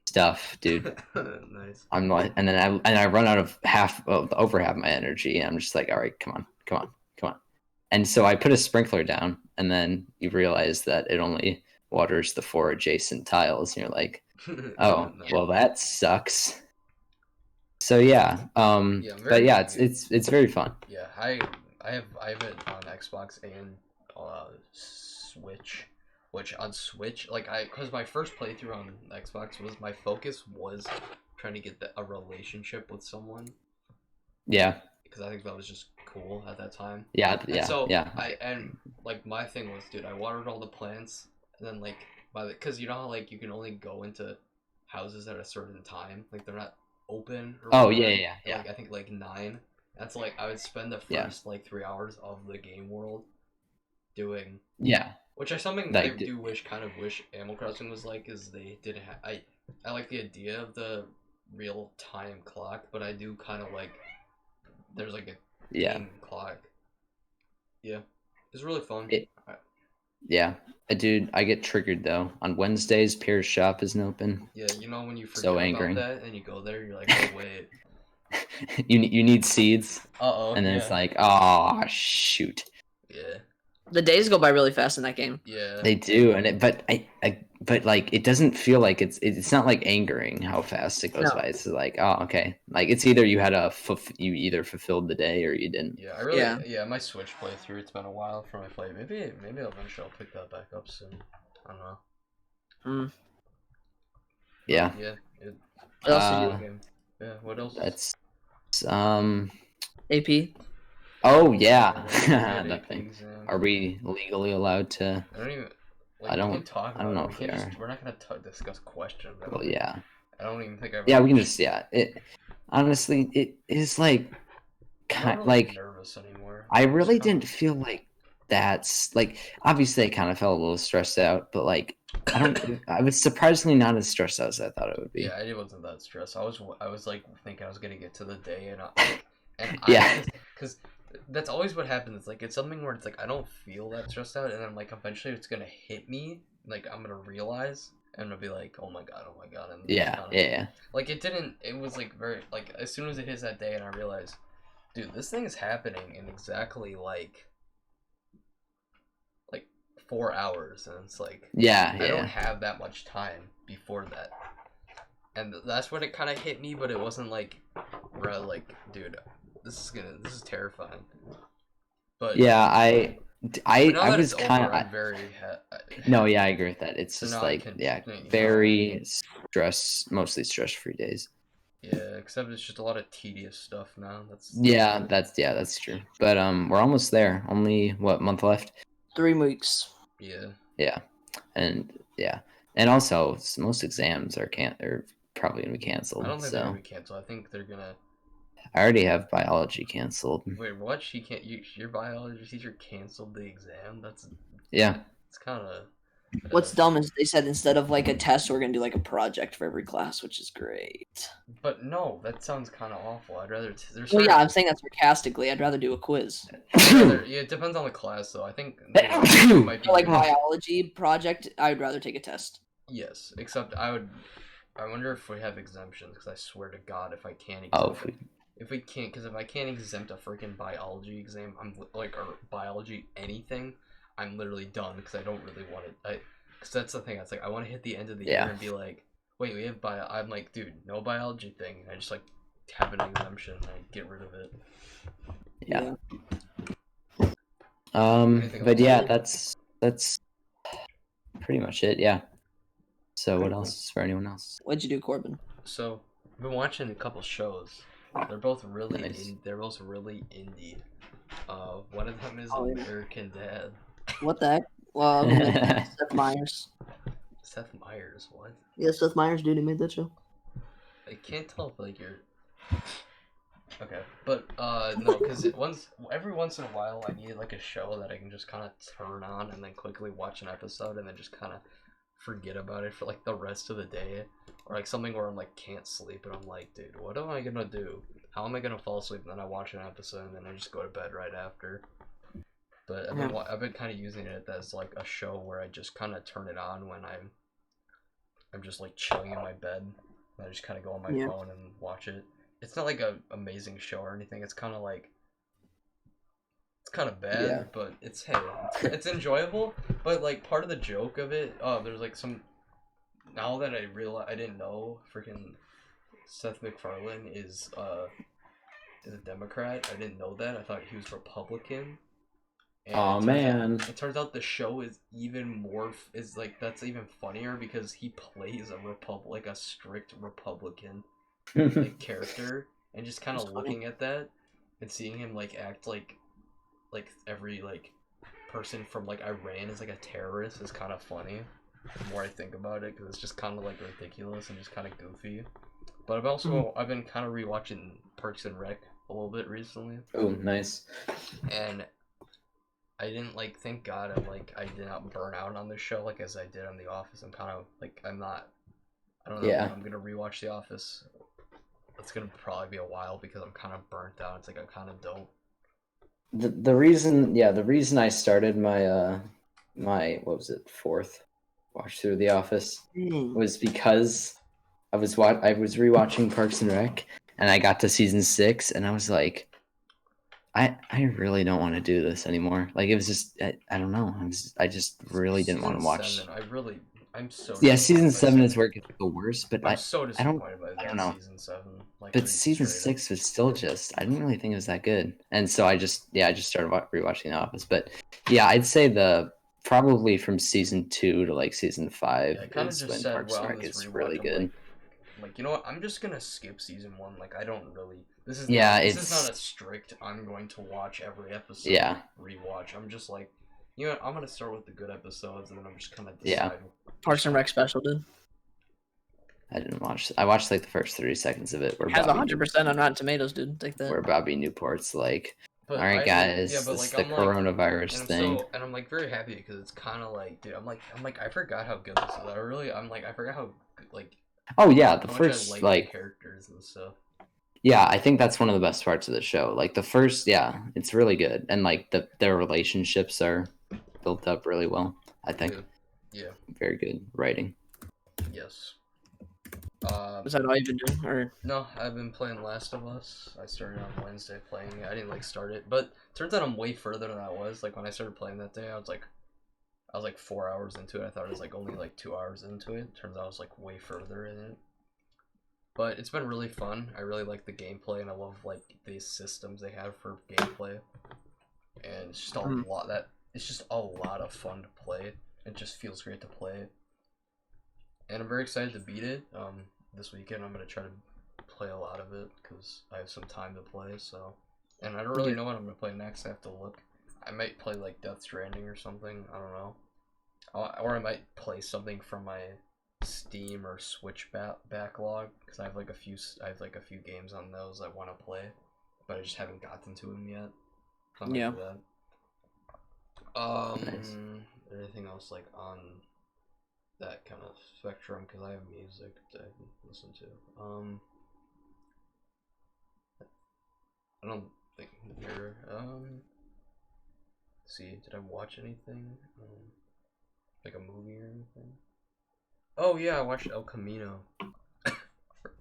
stuff, dude. Nice. I'm like, and then I run out of over half my energy, and I'm just like, all right, come on. And so I put a sprinkler down, and then you realize that it only waters the 4 adjacent tiles, and you're like, oh, well, that sucks. So but yeah, it's very fun. Yeah, I have it on Xbox and Switch. Which on Switch, because my first playthrough on Xbox my focus was trying to get a relationship with someone. Yeah. Because I think that was just cool at that time. Yeah. And so my thing was, dude, I watered all the plants, and then like because you know how like you can only go into houses at a certain time, like they're not open. Oh yeah. Like I think like 9. That's like I would spend the first like 3 hours of the game world doing. Yeah. Which is something I do wish Animal Crossing was like, is they didn't have. I like the idea of the real time clock, but I do kind of like there's like a game clock. Yeah, it's really fun. Yeah, dude, I get triggered though. On Wednesdays, Pierre's shop isn't open. Yeah, you know when you forget about that and you go there, you're like, oh wait. you need seeds. And then it's like, oh shoot. Yeah. The days go by really fast in that game. Yeah. They do, and but like it doesn't feel like it's not like angering how fast it goes by. It's like, oh okay, like it's either you had you either fulfilled the day or you didn't. Yeah, I really yeah my Switch playthrough. It's been a while for my play. Maybe eventually I'll pick that back up soon. I don't know. Yeah. Yeah. What else did you game? Yeah. What else? That's AP. Oh yeah, that thing. Are we legally allowed to? I don't even. I don't know if we are. We're not gonna discuss questions. Well, yeah. I don't even think I've. Yeah, we can just It honestly, it is like kind really like nervous anymore. I really didn't feel like that's like obviously I kind of felt a little stressed out, but like I was surprisingly not as stressed out as I thought it would be. Yeah, I wasn't that stressed. I was like thinking I was gonna get to the day because that's always what happens. It's like it's something where it's like I don't feel that stressed out, and then like eventually it's gonna hit me. Like I'm gonna realize, and I'll be like, oh my god, and yeah. Like it didn't. It was like very like as soon as it hits that day, and I realized, dude, this thing is happening in exactly like 4 hours, and it's like I don't have that much time before that, and that's when it kind of hit me. But it wasn't like, dude. This is terrifying. But yeah, I was kind of very. No, yeah, I agree with that. It's just like very mostly stress-free days. Yeah, except it's just a lot of tedious stuff now. That's true. But we're almost there. Only what month left? 3 weeks. Yeah. Yeah, and also most exams are probably gonna be canceled. I don't think they're gonna be canceled. I think they're gonna. I already have biology canceled. Wait, what? Your biology teacher canceled the exam? That's It's kind of. What's dumb is they said instead of like a test, we're gonna do like a project for every class, which is great. But no, that sounds kind of awful. I'd rather. Well, yeah, I'm saying that sarcastically. I'd rather do a quiz. It depends on the class, though. I think. Might be like biology project, I'd rather take a test. Yes, except I wonder if we have exemptions, because I swear to God, if I can't. If we can't, because if I can't exempt a freaking biology exam, I'm like, or biology anything, I'm literally done, because I don't really want it. Because that's the thing. It's like I want to hit the end of the year and be like, wait, we have bio. I'm like, dude, no biology thing. I just like have an exemption and I get rid of it. Yeah. But yeah, that's pretty much it. Yeah. So what else for anyone else? What'd you do, Corbin? So I've been watching a couple shows. They're both really they're both really indie. One of them is American Dad. What the heck? Well, Seth Meyers. Seth Meyers, what? Yeah, Seth Meyers, dude, he made that show. I can't tell if like you're. Okay, but no, because every once in a while I need like a show that I can just kind of turn on and then quickly watch an episode and then just kind of forget about it for like the rest of the day, or like something where I'm like can't sleep and I'm like, dude, what am I gonna do? How am I gonna fall asleep? And then I watch an episode and then I just go to bed right after. But I've been kind of using it as like a show where I just kind of turn it on when I'm just like chilling in my bed. And I just kind of go on my phone and watch it. It's not like a amazing show or anything. It's kind of like it's kind of bad, but it's enjoyable. But like part of the joke of it, there's like some. Now that I realize, I didn't know freaking Seth MacFarlane is a Democrat. I didn't know that. I thought he was Republican. And it turns out the show is even more that's even funnier because he plays a strict Republican like character, and just kind of looking at that and seeing him like act like every like person from like Iran is like a terrorist is kind of funny. the more I think about it, because it's just kind of like ridiculous and just kind of goofy. But I've been kind of rewatching Parks and Rec a little bit recently. Oh, nice. And I didn't thank God I did not burn out on this show as I did on The Office. I'm kind of I don't know when I'm gonna rewatch The Office. It's gonna probably be a while because I'm kind of burnt out. It's I kind of don't. The reason I started my my what was it, fourth watch through The Office was because I was rewatching Parks and Rec, and I got to season 6, and I was like, I really don't want to do this anymore. It was just I don't know. I just really didn't want to watch. I'm so season 7 is where it gets the worst, but I'm so disappointed by that. I don't know. Season 7, but season 6 was still just I didn't really think it was that good, and so I just started rewatching The Office. But yeah, I'd say probably from season 2 to season 5 is when Parks and Rec is really good. You know what? I'm just gonna skip season 1. I don't really. This is not a strict. I'm going to watch every episode. Yeah. Rewatch. I'm just you know what? I'm gonna start with the good episodes, and then I'm just kind of decide. Yeah. Parks and Rec special, dude. I didn't watch. I watched the first 30 seconds of it. Where it has 100% on Rotten Tomatoes, dude. Take that. Where Bobby Newport's all right, guys, this is the coronavirus thing. And I'm very happy because it's kind of dude, I forgot how good this is. I forgot how Oh yeah, the first the characters and stuff. Yeah, I think that's one of the best parts of the show. The first, it's really good, and their relationships are built up really well. I think. Yeah. Very good writing. Yes. Is that all you've been doing, or? No, I've been playing Last of Us. I started on Wednesday playing it. I didn't start it, but turns out I'm way further than I was. When I started playing that day, I was 4 hours into it. I thought it was only 2 hours into it. Turns out I was way further in it. But it's been really fun. I really like the gameplay, and I love these systems they have for gameplay. And it's just it's just a lot of fun to play. It just feels great to play. And I'm very excited to beat it. This weekend I'm gonna try to play a lot of it because I have some time to play. So, and I don't really know what I'm gonna play next. I have to look. I might play Death Stranding or something. I don't know. Or I might play something from my Steam or Switch backlog because I have a few games on those I want to play, but I just haven't gotten to them yet. Something like that. Nice. Anything else on that kind of spectrum? Because I have music to listen to. I don't think there. See, did I watch anything? A movie or anything? Oh yeah, I watched El Camino.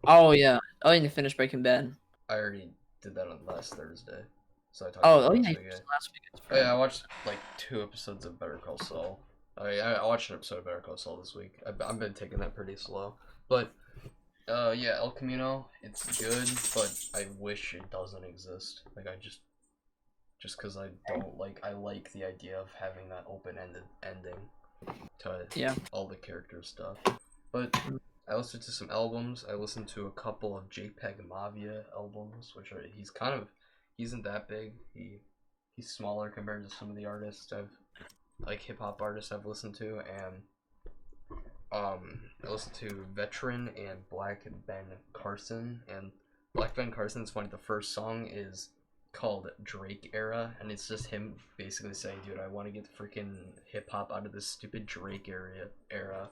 Oh yeah. Oh, you finished Breaking Bad. I already did that on last Thursday. So I talked about it last week. Oh yeah, I watched 2 episodes of Better Call Saul. I watched an episode of Better Call Saul this week. I've been taking that pretty slow. But yeah, El Camino, it's good, but I wish it doesn't exist. I just because I don't I like the idea of having that open-ended ending to all the character stuff. But I listened to some albums. I listened to a couple of JPEG Mafia albums, which he isn't that big. He's smaller compared to some of the artists hip hop artists I've listened to, and I listened to Veteran and Black Ben Carson. And Black Ben Carson's funny. The first song is called Drake Era, and it's just him basically saying, dude, I want to get freaking hip-hop out of this stupid Drake era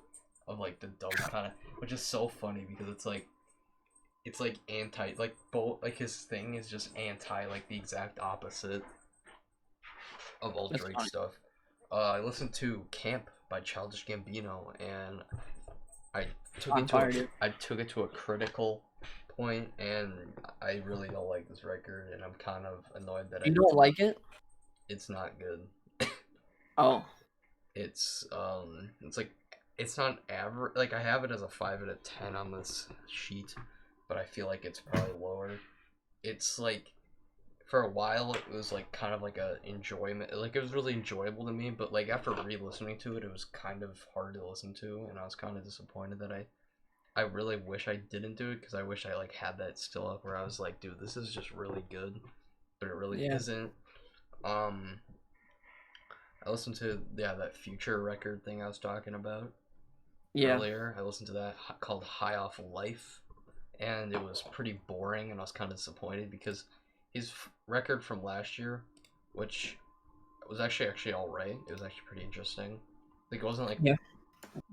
of the dumb kind of, which is so funny because it's anti, both, his thing is just anti, the exact opposite of all Drake stuff. I listened to Camp by Childish Gambino, and I took it to a critical point, and I really don't like this record, and I'm kind of annoyed that you don't like it. It's not good. Oh. It's it's not average. I have it as a 5 out of 10 on this sheet, but I feel it's probably lower. It's for a while it was kind of a enjoyment. It was really enjoyable to me, but after re-listening to it, it was kind of hard to listen to, and I was kind of disappointed that I really wish I didn't do it because I wish I had that still up where I was dude, this is just really good, but it really isn't. I listened to that Future record thing I was talking about. earlier. I listened to that called High Off Life, and it was pretty boring, and I was kind of disappointed because his record from last year, which was actually all right. It was actually pretty interesting. Like, it wasn't like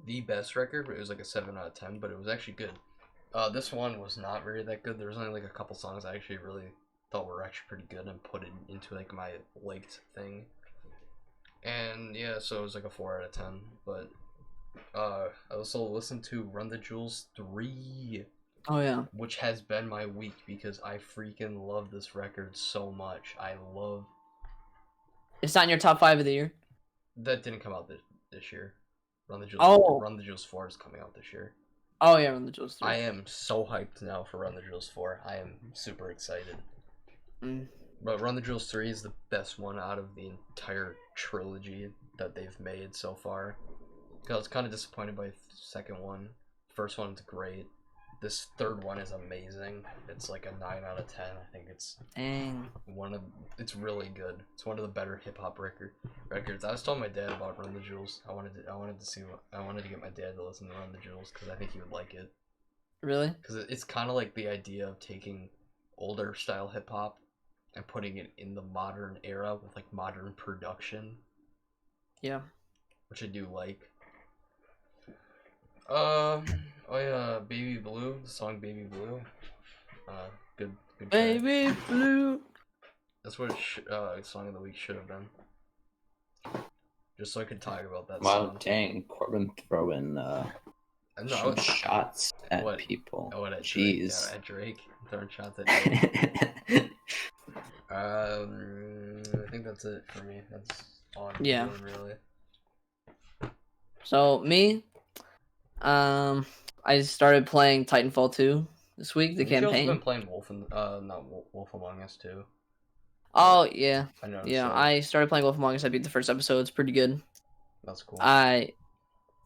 the best record, but it was like a 7 out of 10. But it was actually good. This one was not very that good. There was only like a couple songs I actually really thought were actually pretty good and put it into like my liked thing. And yeah, so it was like a 4 out of 10. But I also listened to Run the Jewels 3. Oh yeah. Which has been my week because I freaking love this record so much. It's not in your top 5 of the year? That didn't come out this year. Run the Jewels 4 is coming out this year. Oh yeah, Run the Jewels 3. I am so hyped now for Run the Jewels 4. I am super excited. But Run the Jewels 3 is the best one out of the entire trilogy that they've made so far. I was kind of disappointed by the second one. First one's great. This third one is amazing. It's like a 9 out of 10. I think it's it's really good. It's one of the better hip hop records. I was telling my dad about Run the Jewels. I wanted to get my dad to listen to Run the Jewels because I think he would like it. Really? Because it's kind of like the idea of taking older style hip hop and putting it in the modern era with like modern production. Yeah. Which I do like. Oh yeah, Baby Blue, the song Baby Blue. Good track. Baby Blue. That's what song of the week should have been. Just so I could talk about that song. Wow, dang, Corbin throwing some shots at people. Oh, at Jeez. At Drake. Throwing shots at Drake. I think that's it for me. That's all I'm doing, really. So me, I started playing Titanfall 2 this week. The campaign. I've been playing Wolf Among Us too. Oh yeah, I know. Yeah, I started playing Wolf Among Us. I beat the first episode. It's pretty good. That's cool.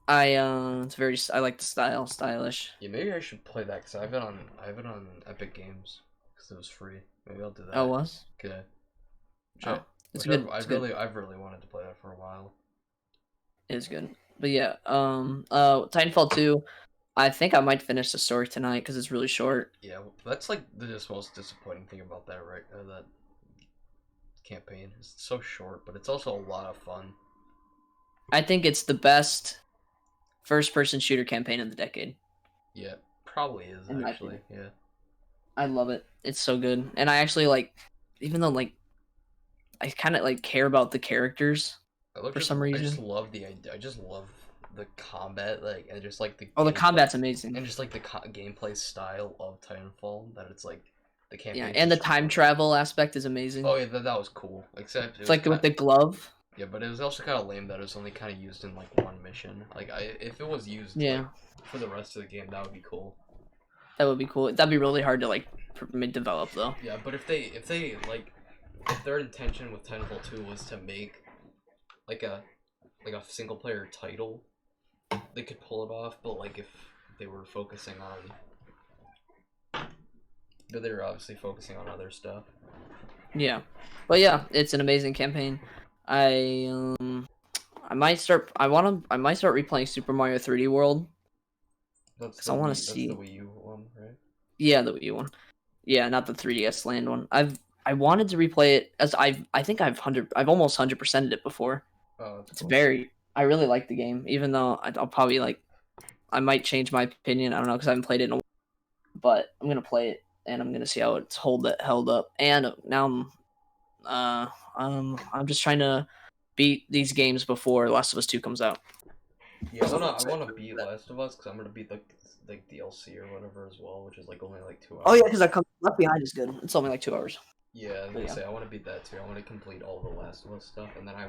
It's very. I like the stylish. Yeah, maybe I should play that because I have it on Epic Games because it was free. Maybe I'll do that. Oh, it was? Okay. It's good. I've really wanted to play that for a while. It's good. But yeah, Titanfall 2, I think I might finish the story tonight because it's really short. Yeah, that's like the most disappointing thing about that, right? That campaign. It's so short, but it's also a lot of fun. I think it's the best first-person shooter campaign in the decade. Yeah, probably is, actually. Yeah. I love it. It's so good. And I actually even though I kind of care about the characters for some reason. I just love the idea. I just love the combat, and just the. Oh, the combat's amazing. And just the gameplay style of Titanfall, that it's the campaign. Yeah, and the time travel aspect is amazing. Oh yeah, that was cool. Except it's with the glove. Yeah, but it was also kind of lame that it was only kind of used in one mission. If it was used for the rest of the game, that would be cool. That would be cool. That'd be really hard to develop though. Yeah, but if their intention with Titanfall 2 was to make a single player title, they could pull it off. But if they were focusing on, but they were obviously focusing on other stuff. Yeah, but yeah, it's an amazing campaign. I might start replaying Super Mario 3D World. I want to see. That's the Wii U one, right? Yeah, the Wii U one. Yeah, not the 3DS Land one. I wanted to replay it as I've almost 100%ed it before. Oh, it's cool. I really like the game, even though I'll probably I might change my opinion. I don't know because I haven't played it in a while. But I'm gonna play it and I'm gonna see how it's held up. And now I'm just trying to beat these games before Last of Us 2 comes out. Yeah, I wanna beat Last of Us because I'm gonna beat the DLC or whatever as well, which is only 2 hours. Oh yeah, because Left Behind is good. It's only 2 hours. Yeah, I want to beat that too. I want to complete all the Last of Us stuff, and then I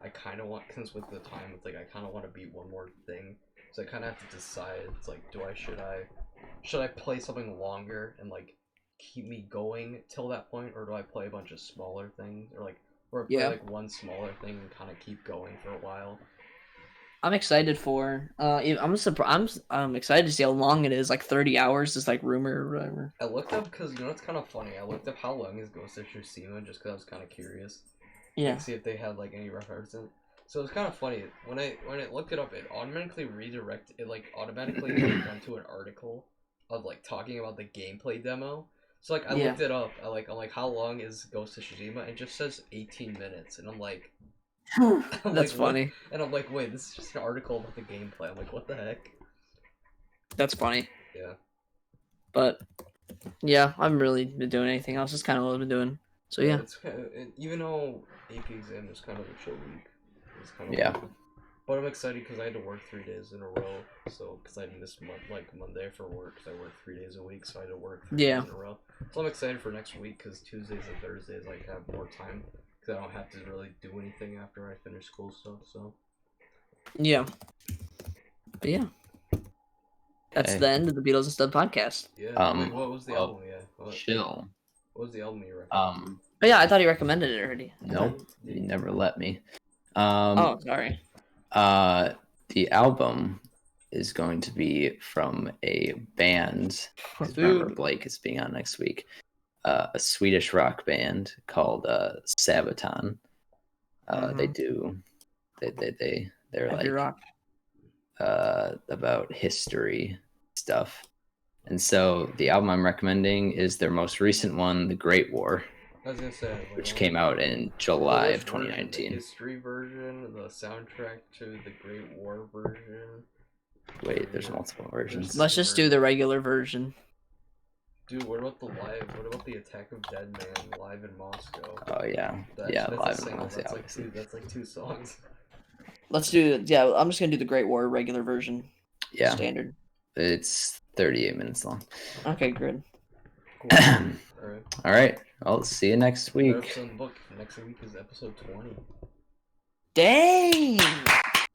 kind of want, because with the time, it's I kind of want to beat one more thing. So I kind of have to decide. It's should I play something longer and keep me going till that point, or do I play a bunch of smaller things, or play one smaller thing and kind of keep going for a while? I'm excited for. I'm excited to see how long it is. 30 hours is rumor or whatever. I looked up because it's kind of funny. I looked up how long is Ghost of Tsushima just because I was kind of curious. Yeah. See if they had any reference in it. So it's kind of funny when I looked it up, it automatically clicked onto an article of like talking about the gameplay demo. So like I looked it up. I'm like, how long is Ghost of Tsushima? And it just says 18 minutes, and I'm like, that's funny. What? And I'm like, wait, this is just an article about the gameplay. I'm like, what the heck? That's funny. Yeah. But yeah, I haven't really been doing anything else. It's kind of what I've been doing. So yeah. It's kind of, even though AP exam is kind of a chill week. It's kind of weird. But I'm excited because I had to work 3 days in a row. So because I missed Monday for work, because I work 3 days a week, so I had to work 3 days in a row. So I'm excited for next week because Tuesdays and Thursdays I have more time because I don't have to really do anything after I finish school stuff. So yeah, but yeah, that's the end of the Beatles and Stud podcast. Yeah. Wait, what was the album? Yeah. Chill. What was the album you recommended? Oh yeah, I thought he recommended it already. Nope, you never let me. Oh, sorry. The album is going to be from a band. Remember, Blake is being on next week. A Swedish rock band called Sabaton. They're Heavy like rock. About history stuff. And so the album I'm recommending is their most recent one, The Great War. I was gonna say, which came out in July of 2019. The history version, the soundtrack to the Great War version. Wait, there's multiple versions. Let's just do the regular version. Dude, what about the live? What about the Attack of Dead Man live in Moscow? Oh yeah, live in Moscow. That's like 2 songs. Let's do. Yeah, I'm just gonna do the Great War regular version. Yeah, standard. It's 38 minutes long. Okay, good. Cool. All right. I'll see you next week. Next week is episode 20. Dang!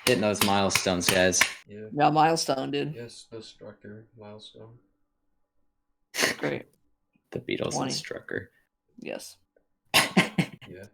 Hitting those milestones, guys. Yeah, milestone, dude. Yes, the Strucker milestone. Great. The Beatles and Strucker. Yes. Yeah.